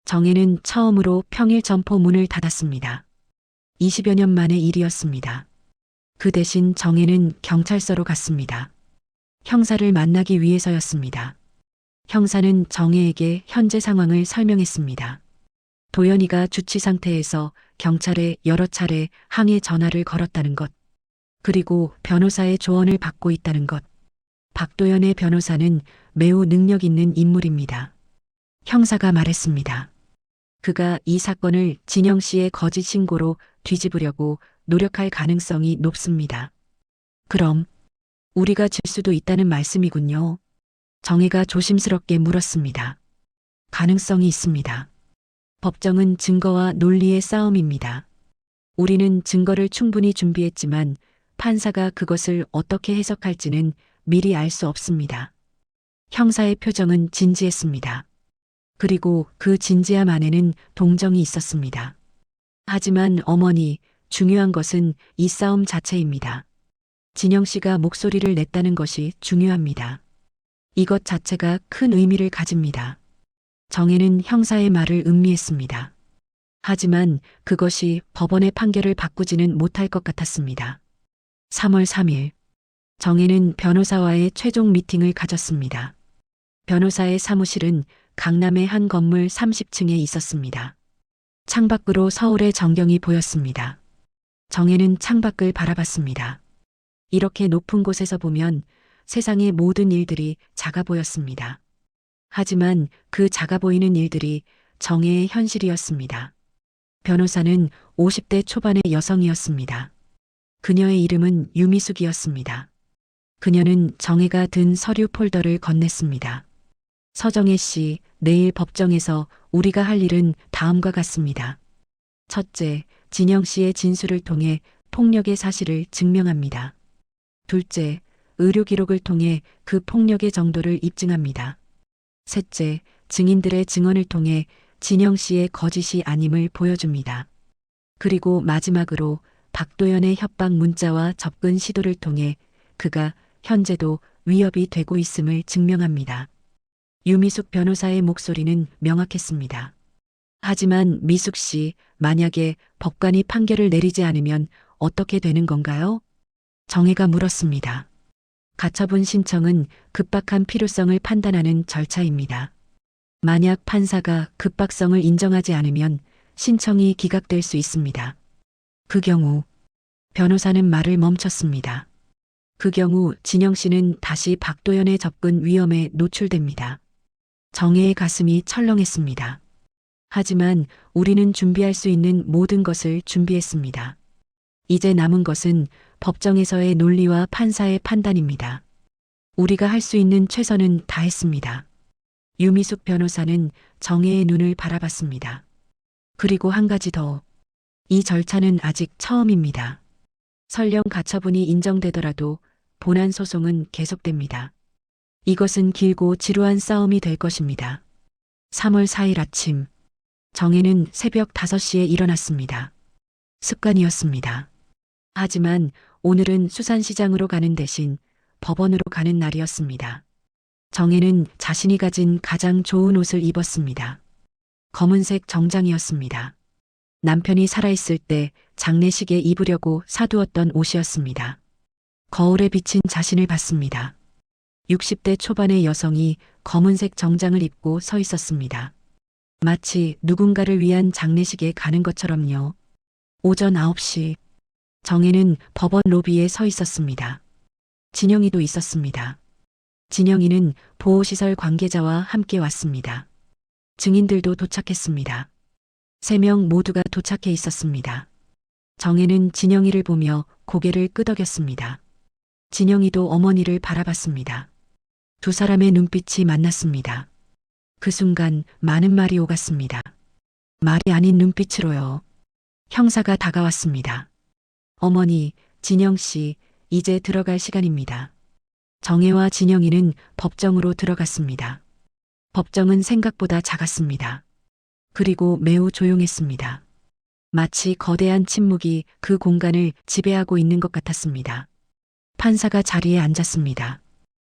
정혜는 처음으로 평일 점포 문을 닫았습니다. 20여 년 만의 일이었습니다. 그 대신 정혜는 경찰서로 갔습니다. 형사를 만나기 위해서였습니다. 형사는 정혜에게 현재 상황을 설명했습니다. 도연이가 주치 상태에서 경찰에 여러 차례 항해 전화를 걸었다는 것, 그리고 변호사의 조언을 받고 있다는 것. 박도연의 변호사는 매우 능력 있는 인물입니다. 형사가 말했습니다. 그가 이 사건을 진영 씨의 거짓 신고로 뒤집으려고 노력할 가능성이 높습니다. 그럼 우리가 질 수도 있다는 말씀이군요. 정혜가 조심스럽게 물었습니다. 가능성이 있습니다. 법정은 증거와 논리의 싸움입니다. 우리는 증거를 충분히 준비했지만 판사가 그것을 어떻게 해석할지는 미리 알 수 없습니다. 형사의 표정은 진지했습니다. 그리고 그 진지함 안에는 동정이 있었습니다. 하지만 어머니, 중요한 것은 이 싸움 자체입니다. 진영 씨가 목소리를 냈다는 것이 중요합니다. 이것 자체가 큰 의미를 가집니다. 정혜는 형사의 말을 음미했습니다. 하지만 그것이 법원의 판결을 바꾸지는 못할 것 같았습니다. 3월 3일, 정혜는 변호사와의 최종 미팅을 가졌습니다. 변호사의 사무실은 강남의 한 건물 30층에 있었습니다. 창밖으로 서울의 전경이 보였습니다. 정혜는 창밖을 바라봤습니다. 이렇게 높은 곳에서 보면 세상의 모든 일들이 작아 보였습니다. 하지만 그 작아 보이는 일들이 정혜의 현실이었습니다. 변호사는 50대 초반의 여성이었습니다. 그녀의 이름은 유미숙이었습니다. 그녀는 정혜가 든 서류 폴더를 건넸습니다. 서정혜 씨, 내일 법정에서 우리가 할 일은 다음과 같습니다. 첫째, 진영 씨의 진술을 통해 폭력의 사실을 증명합니다. 둘째, 의료 기록을 통해 그 폭력의 정도를 입증합니다. 셋째, 증인들의 증언을 통해 진영 씨의 거짓이 아님을 보여줍니다. 그리고 마지막으로 박도연의 협박 문자와 접근 시도를 통해 그가 현재도 위협이 되고 있음을 증명합니다. 유미숙 변호사의 목소리는 명확했습니다. 하지만 미숙 씨, 만약에 법관이 판결을 내리지 않으면 어떻게 되는 건가요? 정혜가 물었습니다. 가처분 신청은 급박한 필요성을 판단하는 절차입니다. 만약 판사가 급박성을 인정하지 않으면 신청이 기각될 수 있습니다. 그 경우 변호사는 말을 멈췄습니다. 그 경우 진영 씨는 다시 박도연의 접근 위험에 노출됩니다. 정혜의 가슴이 철렁했습니다. 하지만 우리는 준비할 수 있는 모든 것을 준비했습니다. 이제 남은 것은 법정에서의 논리와 판사의 판단입니다. 우리가 할 수 있는 최선은 다했습니다. 유미숙 변호사는 정혜의 눈을 바라봤습니다. 그리고 한 가지 더. 이 절차는 아직 처음입니다. 설령 가처분이 인정되더라도 본안 소송은 계속됩니다. 이것은 길고 지루한 싸움이 될 것입니다. 3월 4일 아침, 정혜는 새벽 5시에 일어났습니다. 습관이었습니다. 하지만 오늘은 수산시장으로 가는 대신 법원으로 가는 날이었습니다. 정혜는 자신이 가진 가장 좋은 옷을 입었습니다. 검은색 정장이었습니다. 남편이 살아있을 때 장례식에 입으려고 사두었던 옷이었습니다. 거울에 비친 자신을 봤습니다. 60대 초반의 여성이 검은색 정장을 입고 서 있었습니다. 마치 누군가를 위한 장례식에 가는 것처럼요. 오전 9시, 정혜는 법원 로비에 서 있었습니다. 진영이도 있었습니다. 진영이는 보호시설 관계자와 함께 왔습니다. 증인들도 도착했습니다. 3명 모두가 도착해 있었습니다. 정혜는 진영이를 보며 고개를 끄덕였습니다. 진영이도 어머니를 바라봤습니다. 두 사람의 눈빛이 만났습니다. 그 순간 많은 말이 오갔습니다. 말이 아닌 눈빛으로요. 형사가 다가왔습니다. 어머니, 진영 씨, 이제 들어갈 시간입니다. 정혜와 진영이는 법정으로 들어갔습니다. 법정은 생각보다 작았습니다. 그리고 매우 조용했습니다. 마치 거대한 침묵이 그 공간을 지배하고 있는 것 같았습니다. 판사가 자리에 앉았습니다.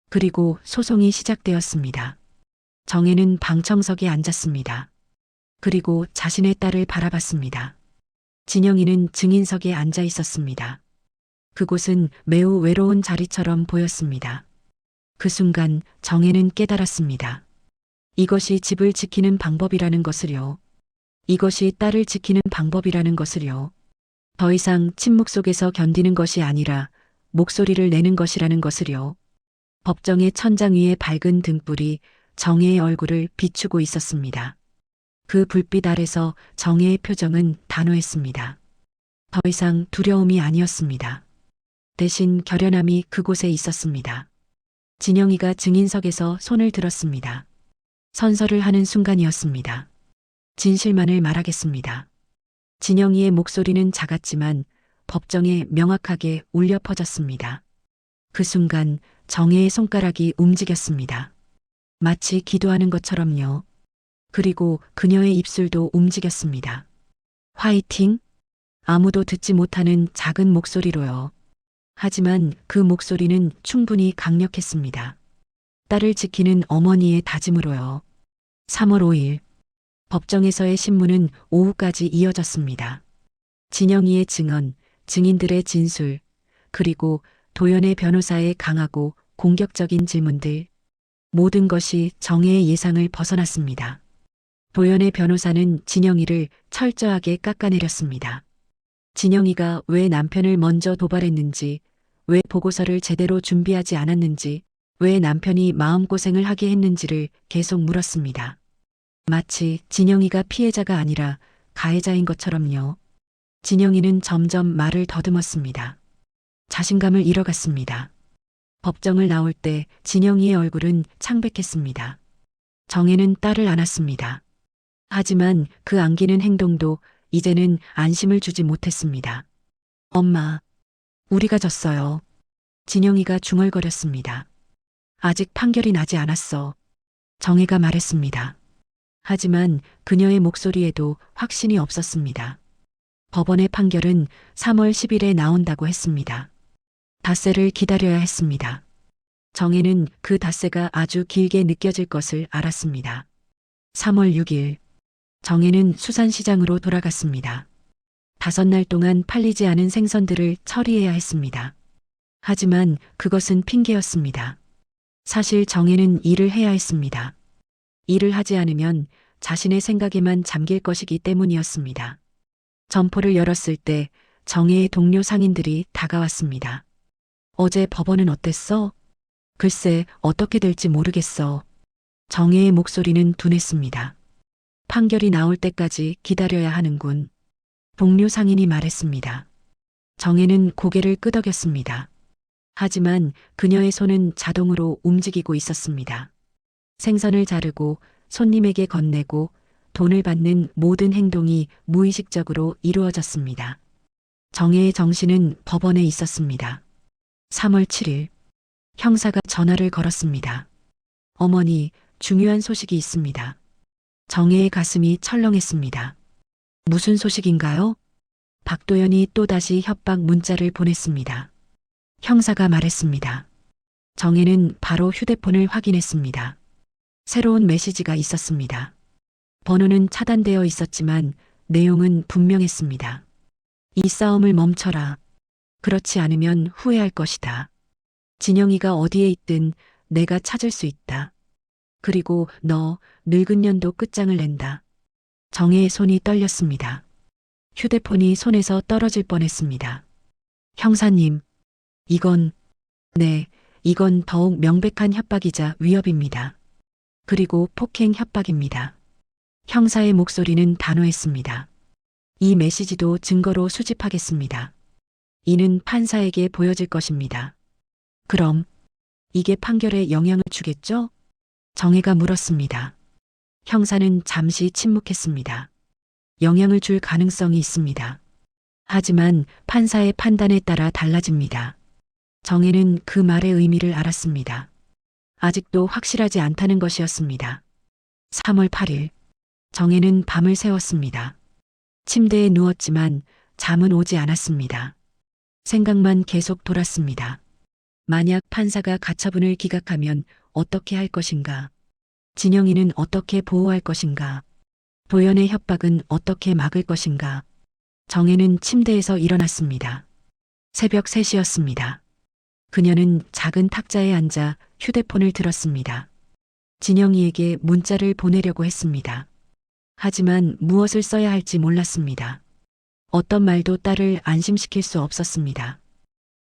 그리고 소송이 시작되었습니다. 정혜는 방청석에 앉았습니다. 그리고 자신의 딸을 바라봤습니다. 진영이는 증인석에 앉아 있었습니다. 그곳은 매우 외로운 자리처럼 보였습니다. 그 순간 정혜는 깨달았습니다. 이것이 집을 지키는 방법이라는 것을요. 이것이 딸을 지키는 방법이라는 것을요. 더 이상 침묵 속에서 견디는 것이 아니라 목소리를 내는 것이라는 것을요. 법정의 천장 위에 밝은 등불이 정혜의 얼굴을 비추고 있었습니다. 그 불빛 아래서 정혜의 표정은 단호했습니다. 더 이상 두려움이 아니었습니다. 대신 결연함이 그곳에 있었습니다. 진영이가 증인석에서 손을 들었습니다. 선서를 하는 순간이었습니다. 진실만을 말하겠습니다. 진영이의 목소리는 작았지만 법정에 명확하게 울려 퍼졌습니다. 그 순간 정혜의 손가락이 움직였습니다. 마치 기도하는 것처럼요. 그리고 그녀의 입술도 움직였습니다. 화이팅? 아무도 듣지 못하는 작은 목소리로요. 하지만 그 목소리는 충분히 강력했습니다. 딸을 지키는 어머니의 다짐으로요. 3월 5일, 법정에서의 신문은 오후까지 이어졌습니다. 진영이의 증언, 증인들의 진술, 그리고 도연의 변호사의 강하고 공격적인 질문들. 모든 것이 정혜의 예상을 벗어났습니다. 도연의 변호사는 진영이를 철저하게 깎아내렸습니다. 진영이가 왜 남편을 먼저 도발했는지, 왜 보고서를 제대로 준비하지 않았는지, 왜 남편이 마음고생을 하게 했는지를 계속 물었습니다. 마치 진영이가 피해자가 아니라 가해자인 것처럼요. 진영이는 점점 말을 더듬었습니다. 자신감을 잃어갔습니다. 법정을 나올 때 진영이의 얼굴은 창백했습니다. 정혜는 딸을 안았습니다. 하지만 그 안기는 행동도 이제는 안심을 주지 못했습니다. 엄마, 우리가 졌어요. 진영이가 중얼거렸습니다. 아직 판결이 나지 않았어. 정혜가 말했습니다. 하지만 그녀의 목소리에도 확신이 없었습니다. 법원의 판결은 3월 10일에 나온다고 했습니다. 닷새를 기다려야 했습니다. 정혜는 그 닷새가 아주 길게 느껴질 것을 알았습니다. 3월 6일, 정혜는 수산시장으로 돌아갔습니다. 5날 동안 팔리지 않은 생선들을 처리해야 했습니다. 하지만 그것은 핑계였습니다. 사실 정혜는 일을 해야 했습니다. 일을 하지 않으면 자신의 생각에만 잠길 것이기 때문이었습니다. 점포를 열었을 때 정혜의 동료 상인들이 다가왔습니다. 어제 법원은 어땠어? 글쎄, 어떻게 될지 모르겠어. 정혜의 목소리는 둔했습니다. 판결이 나올 때까지 기다려야 하는군. 동료 상인이 말했습니다. 정혜는 고개를 끄덕였습니다. 하지만 그녀의 손은 자동으로 움직이고 있었습니다. 생선을 자르고 손님에게 건네고 돈을 받는 모든 행동이 무의식적으로 이루어졌습니다. 정혜의 정신은 법원에 있었습니다. 3월 7일, 형사가 전화를 걸었습니다. 어머니, 중요한 소식이 있습니다. 정혜의 가슴이 철렁했습니다. 무슨 소식인가요? 박도연이 또다시 협박 문자를 보냈습니다. 형사가 말했습니다. 정혜는 바로 휴대폰을 확인했습니다. 새로운 메시지가 있었습니다. 번호는 차단되어 있었지만 내용은 분명했습니다. 이 싸움을 멈춰라. 그렇지 않으면 후회할 것이다. 진영이가 어디에 있든 내가 찾을 수 있다. 그리고 너 늙은 년도 끝장을 낸다. 정혜의 손이 떨렸습니다. 휴대폰이 손에서 떨어질 뻔했습니다. 형사님, 이건 더욱 명백한 협박이자 위협입니다. 그리고 폭행 협박입니다. 형사의 목소리는 단호했습니다. 이 메시지도 증거로 수집하겠습니다. 이는 판사에게 보여질 것입니다. 그럼 이게 판결에 영향을 주겠죠? 정혜가 물었습니다. 형사는 잠시 침묵했습니다. 영향을 줄 가능성이 있습니다. 하지만 판사의 판단에 따라 달라집니다. 정혜는 그 말의 의미를 알았습니다. 아직도 확실하지 않다는 것이었습니다. 3월 8일, 정혜는 밤을 새웠습니다. 침대에 누웠지만 잠은 오지 않았습니다. 생각만 계속 돌았습니다. 만약 판사가 가처분을 기각하면 어떻게 할 것인가? 진영이는 어떻게 보호할 것인가? 도연의 협박은 어떻게 막을 것인가? 정혜는 침대에서 일어났습니다. 새벽 3시였습니다. 그녀는 작은 탁자에 앉아 휴대폰을 들었습니다. 진영이에게 문자를 보내려고 했습니다. 하지만 무엇을 써야 할지 몰랐습니다. 어떤 말도 딸을 안심시킬 수 없었습니다.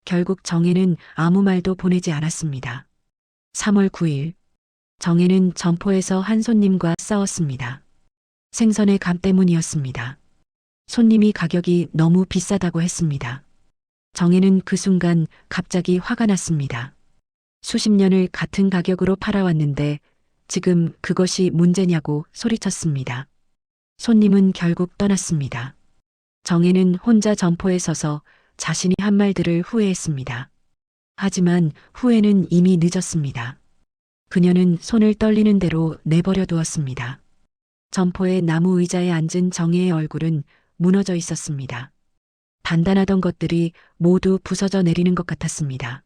결국 정혜는 아무 말도 보내지 않았습니다. 3월 9일, 정혜는 점포에서 한 손님과 싸웠습니다. 생선의 감 때문이었습니다. 손님이 가격이 너무 비싸다고 했습니다. 정혜는 그 순간 갑자기 화가 났습니다. 수십 년을 같은 가격으로 팔아왔는데 지금 그것이 문제냐고 소리쳤습니다. 손님은 결국 떠났습니다. 정혜는 혼자 점포에 서서 자신이 한 말들을 후회했습니다. 하지만 후회는 이미 늦었습니다. 그녀는 손을 떨리는 대로 내버려 두었습니다. 점포의 나무 의자에 앉은 정혜의 얼굴은 무너져 있었습니다. 단단하던 것들이 모두 부서져 내리는 것 같았습니다.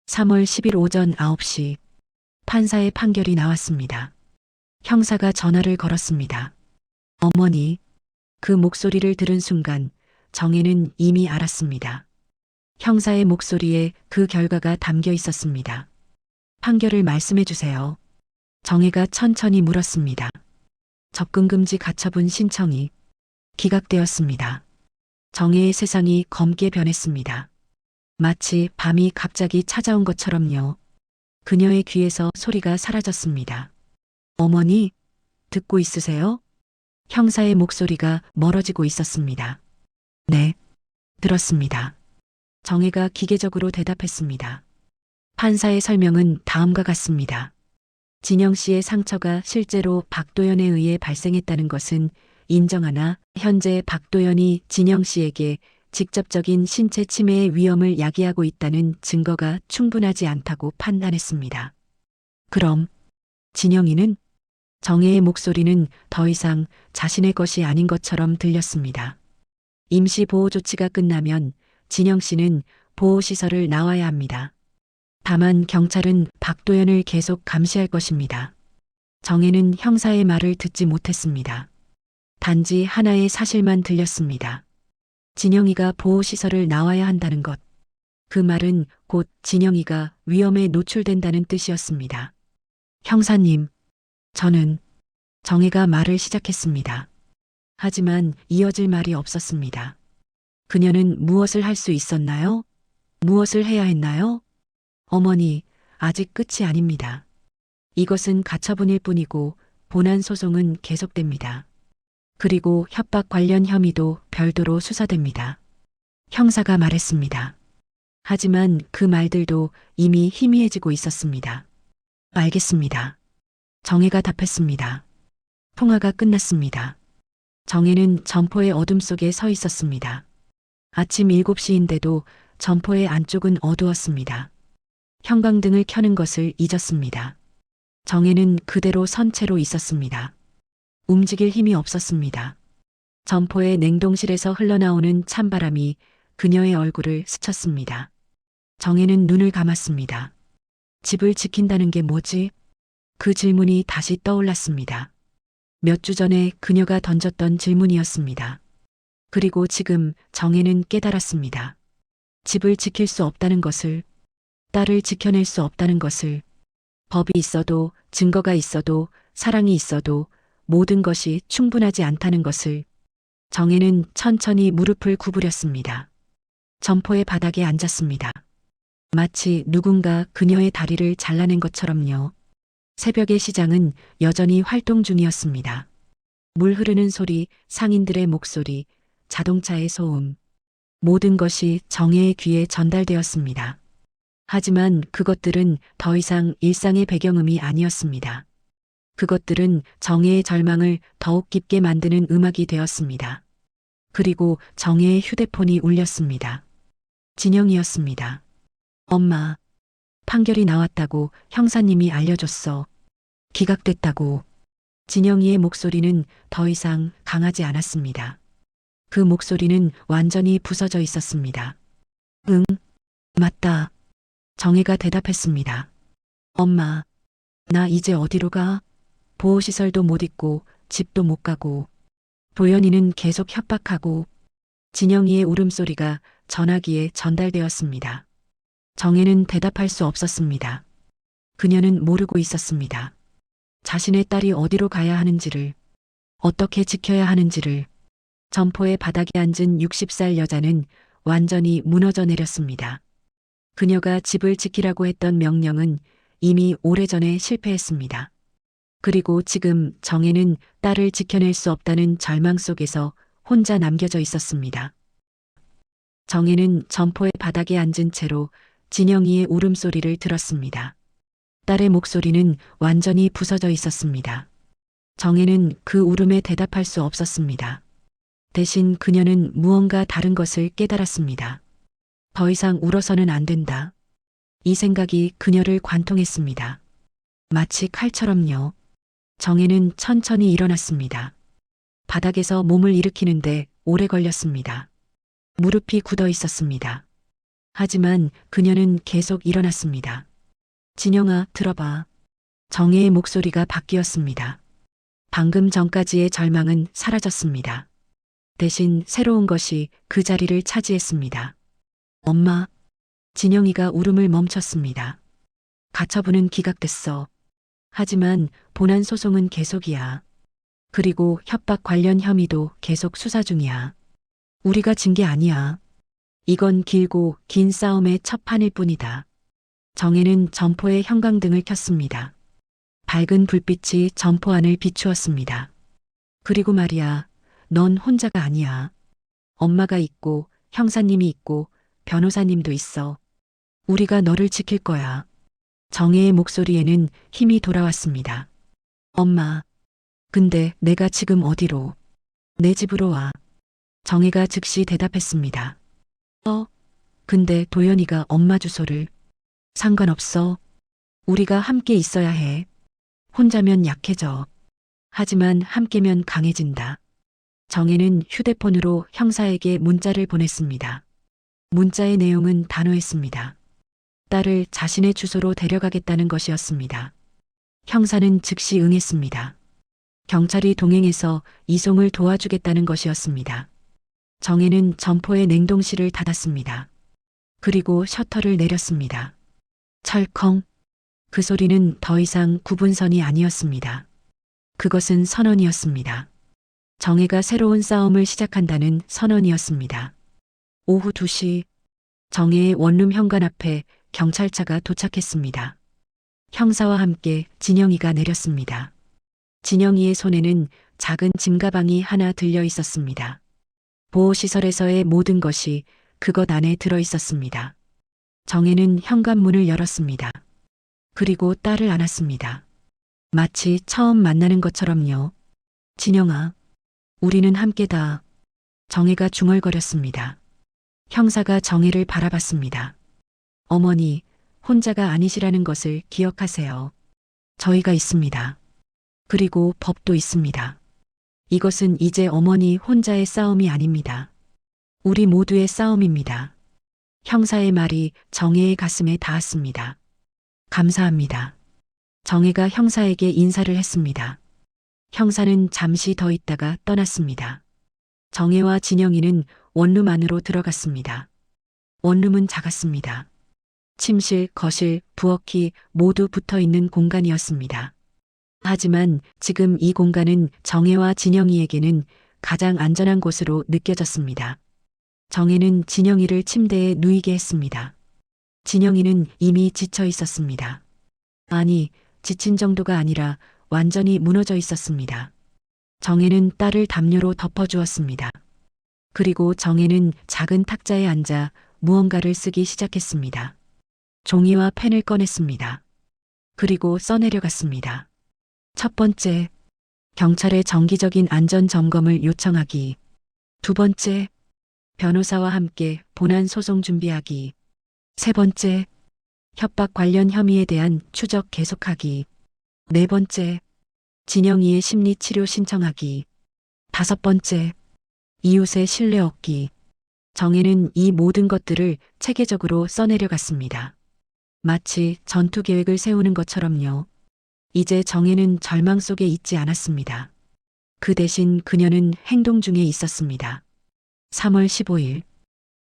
3월 10일 오전 9시, 판사의 판결이 나왔습니다. 형사가 전화를 걸었습니다. 어머니, 그 목소리를 들은 순간 정혜는 이미 알았습니다. 형사의 목소리에 그 결과가 담겨 있었습니다. 판결을 말씀해 주세요. 정혜가 천천히 물었습니다. 접근금지 가처분 신청이 기각되었습니다. 정혜의 세상이 검게 변했습니다. 마치 밤이 갑자기 찾아온 것처럼요. 그녀의 귀에서 소리가 사라졌습니다. 어머니, 듣고 있으세요? 형사의 목소리가 멀어지고 있었습니다. 네, 들었습니다. 정혜가 기계적으로 대답했습니다. 판사의 설명은 다음과 같습니다. 진영 씨의 상처가 실제로 박도연에 의해 발생했다는 것은 인정하나 현재 박도연이 진영 씨에게 직접적인 신체 침해의 위험을 야기하고 있다는 증거가 충분하지 않다고 판단했습니다. 그럼 진영이는? 정혜의 목소리는 더 이상 자신의 것이 아닌 것처럼 들렸습니다. 임시 보호 조치가 끝나면 진영 씨는 보호시설을 나와야 합니다. 다만 경찰은 박도연을 계속 감시할 것입니다. 정혜는 형사의 말을 듣지 못했습니다. 단지 하나의 사실만 들렸습니다. 진영이가 보호시설을 나와야 한다는 것. 그 말은 곧 진영이가 위험에 노출된다는 뜻이었습니다. 형사님, 저는 정혜가 말을 시작했습니다. 하지만 이어질 말이 없었습니다. 그녀는 무엇을 할 수 있었나요? 무엇을 해야 했나요? 어머니, 아직 끝이 아닙니다. 이것은 가처분일 뿐이고 본안 소송은 계속됩니다. 그리고 협박 관련 혐의도 별도로 수사됩니다. 형사가 말했습니다. 하지만 그 말들도 이미 희미해지고 있었습니다. 알겠습니다. 정혜가 답했습니다. 통화가 끝났습니다. 정혜는 점포의 어둠 속에 서 있었습니다. 아침 7시인데도 점포의 안쪽은 어두웠습니다. 형광등을 켜는 것을 잊었습니다. 정혜는 그대로 선 채로 있었습니다. 움직일 힘이 없었습니다. 점포의 냉동실에서 흘러나오는 찬바람이 그녀의 얼굴을 스쳤습니다. 정혜는 눈을 감았습니다. 집을 지킨다는 게 뭐지? 그 질문이 다시 떠올랐습니다. 몇 주 전에 그녀가 던졌던 질문이었습니다. 그리고 지금 정혜는 깨달았습니다. 집을 지킬 수 없다는 것을, 딸을 지켜낼 수 없다는 것을, 법이 있어도 증거가 있어도 사랑이 있어도 모든 것이 충분하지 않다는 것을. 정혜는 천천히 무릎을 구부렸습니다. 점포의 바닥에 앉았습니다. 마치 누군가 그녀의 다리를 잘라낸 것처럼요. 새벽의 시장은 여전히 활동 중이었습니다. 물 흐르는 소리, 상인들의 목소리, 자동차의 소음. 모든 것이 정혜의 귀에 전달되었습니다. 하지만 그것들은 더 이상 일상의 배경음이 아니었습니다. 그것들은 정혜의 절망을 더욱 깊게 만드는 음악이 되었습니다. 그리고 정혜의 휴대폰이 울렸습니다. 진영이었습니다. 엄마, 판결이 나왔다고 형사님이 알려줬어. 기각됐다고. 진영이의 목소리는 더 이상 강하지 않았습니다. 그 목소리는 완전히 부서져 있었습니다. 응, 맞다. 정혜가 대답했습니다. 엄마, 나 이제 어디로 가? 보호시설도 못 있고 집도 못 가고 도연이는 계속 협박하고. 진영이의 울음소리가 전화기에 전달되었습니다. 정혜는 대답할 수 없었습니다. 그녀는 모르고 있었습니다. 자신의 딸이 어디로 가야 하는지를, 어떻게 지켜야 하는지를. 점포의 바닥에 앉은 60살 여자는 완전히 무너져 내렸습니다. 그녀가 집을 지키라고 했던 명령은 이미 오래전에 실패했습니다. 그리고 지금 정혜는 딸을 지켜낼 수 없다는 절망 속에서 혼자 남겨져 있었습니다. 정혜는 점포의 바닥에 앉은 채로 진영이의 울음소리를 들었습니다. 딸의 목소리는 완전히 부서져 있었습니다. 정혜는 그 울음에 대답할 수 없었습니다. 대신 그녀는 무언가 다른 것을 깨달았습니다. 더 이상 울어서는 안 된다. 이 생각이 그녀를 관통했습니다. 마치 칼처럼요. 정혜는 천천히 일어났습니다. 바닥에서 몸을 일으키는데 오래 걸렸습니다. 무릎이 굳어 있었습니다. 하지만 그녀는 계속 일어났습니다. 진영아, 들어봐. 정혜의 목소리가 바뀌었습니다. 방금 전까지의 절망은 사라졌습니다. 대신 새로운 것이 그 자리를 차지했습니다. 엄마. 진영이가 울음을 멈췄습니다. 가처분은 기각됐어. 하지만 본안 소송은 계속이야. 그리고 협박 관련 혐의도 계속 수사 중이야. 우리가 진 게 아니야. 이건 길고 긴 싸움의 첫 판일 뿐이다. 정혜는 점포에 형광등을 켰습니다. 밝은 불빛이 점포 안을 비추었습니다. 그리고 말이야, 넌 혼자가 아니야. 엄마가 있고 형사님이 있고 변호사님도 있어. 우리가 너를 지킬 거야. 정혜의 목소리에는 힘이 돌아왔습니다. 엄마, 근데 내가 지금 어디로? 내 집으로 와. 정혜가 즉시 대답했습니다. 근데 도연이가 엄마 주소를. 상관없어. 우리가 함께 있어야 해. 혼자면 약해져. 하지만 함께면 강해진다. 정혜는 휴대폰으로 형사에게 문자를 보냈습니다. 문자의 내용은 단호했습니다. 딸을 자신의 주소로 데려가겠다는 것이었습니다. 형사는 즉시 응했습니다. 경찰이 동행해서 이송을 도와주겠다는 것이었습니다. 정혜는 점포의 냉동실을 닫았습니다. 그리고 셔터를 내렸습니다. 철컹. 그 소리는 더 이상 구분선이 아니었습니다. 그것은 선언이었습니다. 정혜가 새로운 싸움을 시작한다는 선언이었습니다. 오후 2시 정혜의 원룸 현관 앞에 경찰차가 도착했습니다. 형사와 함께 진영이가 내렸습니다. 진영이의 손에는 작은 짐가방이 하나 들려 있었습니다. 보호시설에서의 모든 것이 그것 안에 들어 있었습니다. 정혜는 현관문을 열었습니다. 그리고 딸을 안았습니다. 마치 처음 만나는 것처럼요. 진영아, 우리는 함께다. 정혜가 중얼거렸습니다. 형사가 정혜를 바라봤습니다. 어머니, 혼자가 아니시라는 것을 기억하세요. 저희가 있습니다. 그리고 법도 있습니다. 이것은 이제 어머니 혼자의 싸움이 아닙니다. 우리 모두의 싸움입니다. 형사의 말이 정혜의 가슴에 닿았습니다. 감사합니다. 정혜가 형사에게 인사를 했습니다. 형사는 잠시 더 있다가 떠났습니다. 정혜와 진영이는 원룸 안으로 들어갔습니다. 원룸은 작았습니다. 침실, 거실, 부엌이 모두 붙어 있는 공간이었습니다. 하지만 지금 이 공간은 정혜와 진영이에게는 가장 안전한 곳으로 느껴졌습니다. 정혜는 진영이를 침대에 누이게 했습니다. 진영이는 이미 지쳐 있었습니다. 아니, 지친 정도가 아니라 완전히 무너져 있었습니다. 정혜는 딸을 담요로 덮어주었습니다. 그리고 정혜는 작은 탁자에 앉아 무언가를 쓰기 시작했습니다. 종이와 펜을 꺼냈습니다. 그리고 써내려갔습니다. 첫 번째, 경찰의 정기적인 안전 점검을 요청하기. 두 번째, 변호사와 함께 본안 소송 준비하기. 세 번째, 협박 관련 혐의에 대한 추적 계속하기. 네 번째, 진영이의 심리 치료 신청하기. 다섯 번째, 이웃의 신뢰 얻기. 정혜는 이 모든 것들을 체계적으로 써내려갔습니다. 마치 전투 계획을 세우는 것처럼요. 이제 정혜는 절망 속에 있지 않았습니다. 그 대신 그녀는 행동 중에 있었습니다. 3월 15일,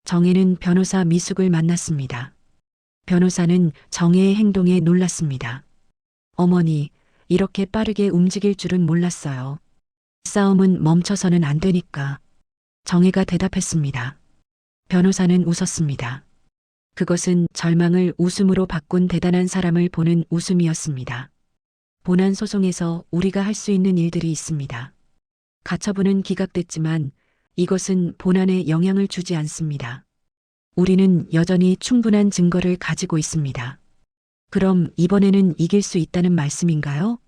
정혜는 변호사 미숙을 만났습니다. 변호사는 정혜의 행동에 놀랐습니다. 어머니, 이렇게 빠르게 움직일 줄은 몰랐어요. 싸움은 멈춰서는 안 되니까. 정혜가 대답했습니다. 변호사는 웃었습니다. 그것은 절망을 웃음으로 바꾼 대단한 사람을 보는 웃음이었습니다. 본안 소송에서 우리가 할 수 있는 일들이 있습니다. 가처분은 기각됐지만 이것은 본안에 영향을 주지 않습니다. 우리는 여전히 충분한 증거를 가지고 있습니다. 그럼 이번에는 이길 수 있다는 말씀인가요?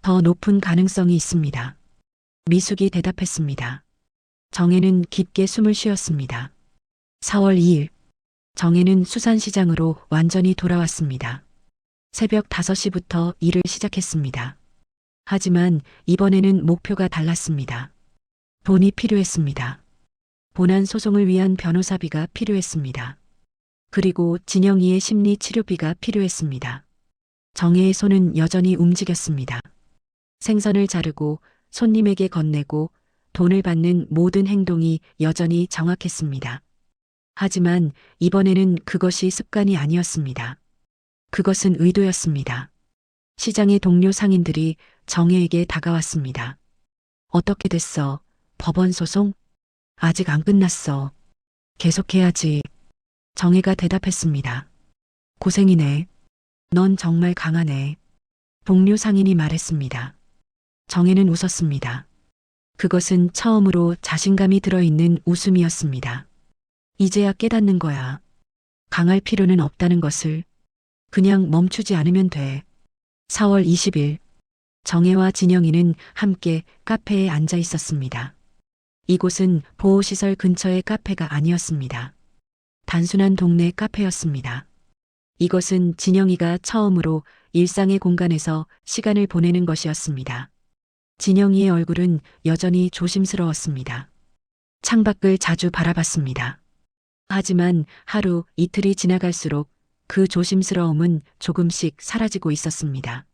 더 높은 가능성이 있습니다. 미숙이 대답했습니다. 정혜는 깊게 숨을 쉬었습니다. 4월 2일, 정혜는 수산시장으로 완전히 돌아왔습니다. 새벽 5시부터 일을 시작했습니다. 하지만 이번에는 목표가 달랐습니다. 돈이 필요했습니다. 본안 소송을 위한 변호사비가 필요했습니다. 그리고 진영이의 심리 치료비가 필요했습니다. 정혜의 손은 여전히 움직였습니다. 생선을 자르고 손님에게 건네고 돈을 받는 모든 행동이 여전히 정확했습니다. 하지만 이번에는 그것이 습관이 아니었습니다. 그것은 의도였습니다. 시장의 동료 상인들이 정혜에게 다가왔습니다. 어떻게 됐어? 법원 소송? 아직 안 끝났어. 계속해야지. 정혜가 대답했습니다. 고생이네. 넌 정말 강하네. 동료 상인이 말했습니다. 정혜는 웃었습니다. 그것은 처음으로 자신감이 들어있는 웃음이었습니다. 이제야 깨닫는 거야. 강할 필요는 없다는 것을. 그냥 멈추지 않으면 돼. 4월 20일. 정혜와 진영이는 함께 카페에 앉아 있었습니다. 이곳은 보호시설 근처의 카페가 아니었습니다. 단순한 동네 카페였습니다. 이것은 진영이가 처음으로 일상의 공간에서 시간을 보내는 것이었습니다. 진영이의 얼굴은 여전히 조심스러웠습니다. 창밖을 자주 바라봤습니다. 하지만 하루 이틀이 지나갈수록 그 조심스러움은 조금씩 사라지고 있었습니다.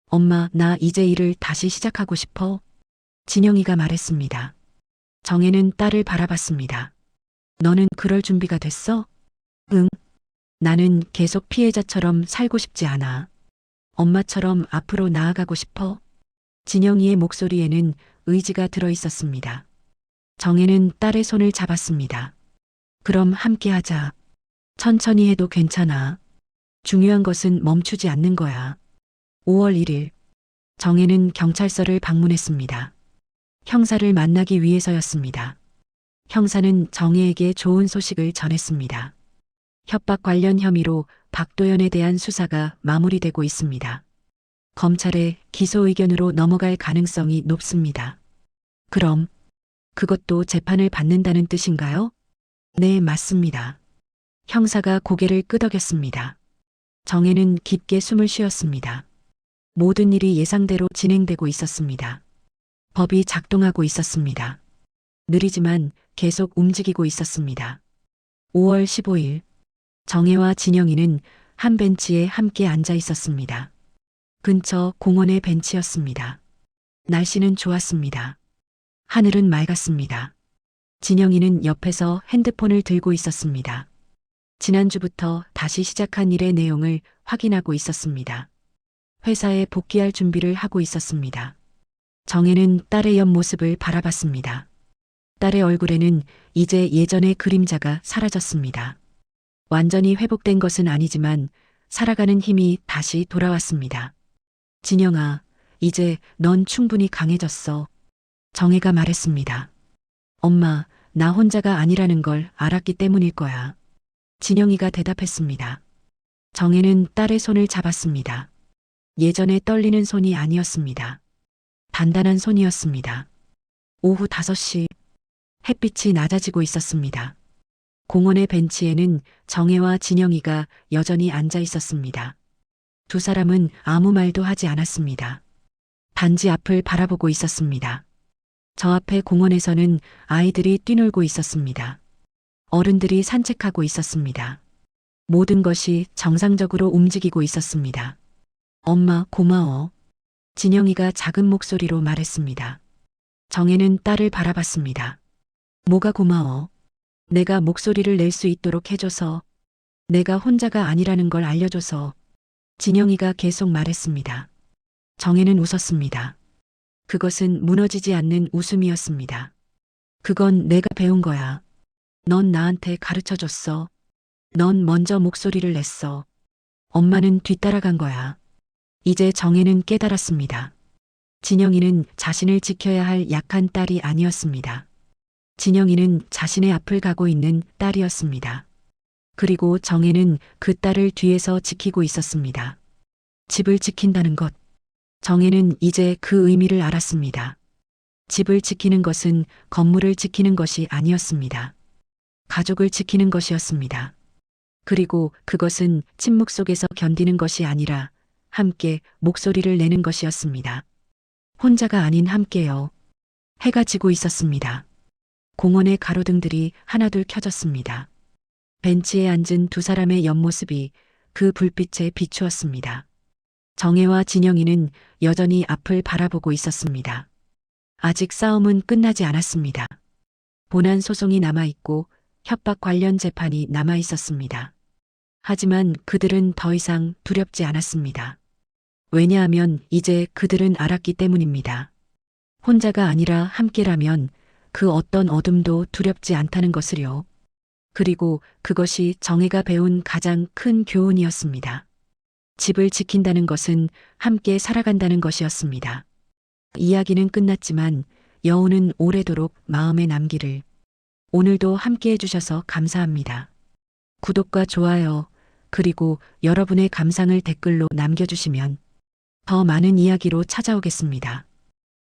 엄마, 나 이제 일을 다시 시작하고 싶어. 진영이가 말했습니다. 정혜는 딸을 바라봤습니다. 너는 그럴 준비가 됐어? 응. 나는 계속 피해자처럼 살고 싶지 않아. 엄마처럼 앞으로 나아가고 싶어. 진영이의 목소리에는 의지가 들어 있었습니다. 정혜는 딸의 손을 잡았습니다. 그럼 함께 하자. 천천히 해도 괜찮아. 중요한 것은 멈추지 않는 거야. 5월 1일. 정혜는 경찰서를 방문했습니다. 형사를 만나기 위해서였습니다. 형사는 정혜에게 좋은 소식을 전했습니다. 협박 관련 혐의로 박도연에 대한 수사가 마무리되고 있습니다. 검찰의 기소 의견으로 넘어갈 가능성이 높습니다. 그럼 그것도 재판을 받는다는 뜻인가요? 네, 맞습니다. 형사가 고개를 끄덕였습니다. 정혜는 깊게 숨을 쉬었습니다. 모든 일이 예상대로 진행되고 있었습니다. 법이 작동하고 있었습니다. 느리지만 계속 움직이고 있었습니다. 5월 15일. 정혜와 진영이는 한 벤치에 함께 앉아 있었습니다. 근처 공원의 벤치였습니다. 날씨는 좋았습니다. 하늘은 맑았습니다. 진영이는 옆에서 핸드폰을 들고 있었습니다. 지난주부터 다시 시작한 일의 내용을 확인하고 있었습니다. 회사에 복귀할 준비를 하고 있었습니다. 정혜는 딸의 옆모습을 바라봤습니다. 딸의 얼굴에는 이제 예전의 그림자가 사라졌습니다. 완전히 회복된 것은 아니지만 살아가는 힘이 다시 돌아왔습니다. 진영아, 이제 넌 충분히 강해졌어. 정혜가 말했습니다. 엄마, 나 혼자가 아니라는 걸 알았기 때문일 거야. 진영이가 대답했습니다. 정혜는 딸의 손을 잡았습니다. 예전에 떨리는 손이 아니었습니다. 단단한 손이었습니다. 오후 5시. 햇빛이 낮아지고 있었습니다. 공원의 벤치에는 정혜와 진영이가 여전히 앉아 있었습니다. 두 사람은 아무 말도 하지 않았습니다. 단지 앞을 바라보고 있었습니다. 저 앞의 공원에서는 아이들이 뛰놀고 있었습니다. 어른들이 산책하고 있었습니다. 모든 것이 정상적으로 움직이고 있었습니다. 엄마, 고마워. 진영이가 작은 목소리로 말했습니다. 정혜는 딸을 바라봤습니다. 뭐가 고마워? 내가 목소리를 낼 수 있도록 해줘서, 내가 혼자가 아니라는 걸 알려줘서. 진영이가 계속 말했습니다. 정혜는 웃었습니다. 그것은 무너지지 않는 웃음이었습니다. 그건 내가 배운 거야. 넌 나한테 가르쳐줬어. 넌 먼저 목소리를 냈어. 엄마는 뒤따라간 거야. 이제 정혜는 깨달았습니다. 진영이는 자신을 지켜야 할 약한 딸이 아니었습니다. 진영이는 자신의 앞을 가고 있는 딸이었습니다. 그리고 정혜는 그 딸을 뒤에서 지키고 있었습니다. 집을 지킨다는 것. 정혜는 이제 그 의미를 알았습니다. 집을 지키는 것은 건물을 지키는 것이 아니었습니다. 가족을 지키는 것이었습니다. 그리고 그것은 침묵 속에서 견디는 것이 아니라 함께 목소리를 내는 것이었습니다. 혼자가 아닌 함께요. 해가 지고 있었습니다. 공원의 가로등들이 하나둘 켜졌습니다. 벤치에 앉은 두 사람의 옆모습이 그 불빛에 비추었습니다. 정혜와 진영이는 여전히 앞을 바라보고 있었습니다. 아직 싸움은 끝나지 않았습니다. 본안 소송이 남아있고 협박 관련 재판이 남아있었습니다. 하지만 그들은 더 이상 두렵지 않았습니다. 왜냐하면 이제 그들은 알았기 때문입니다. 혼자가 아니라 함께라면 그 어떤 어둠도 두렵지 않다는 것을요. 그리고 그것이 정혜가 배운 가장 큰 교훈이었습니다. 집을 지킨다는 것은 함께 살아간다는 것이었습니다. 이야기는 끝났지만 여운은 오래도록 마음에 남기를. 오늘도 함께 해주셔서 감사합니다. 구독과 좋아요, 그리고 여러분의 감상을 댓글로 남겨주시면 더 많은 이야기로 찾아오겠습니다.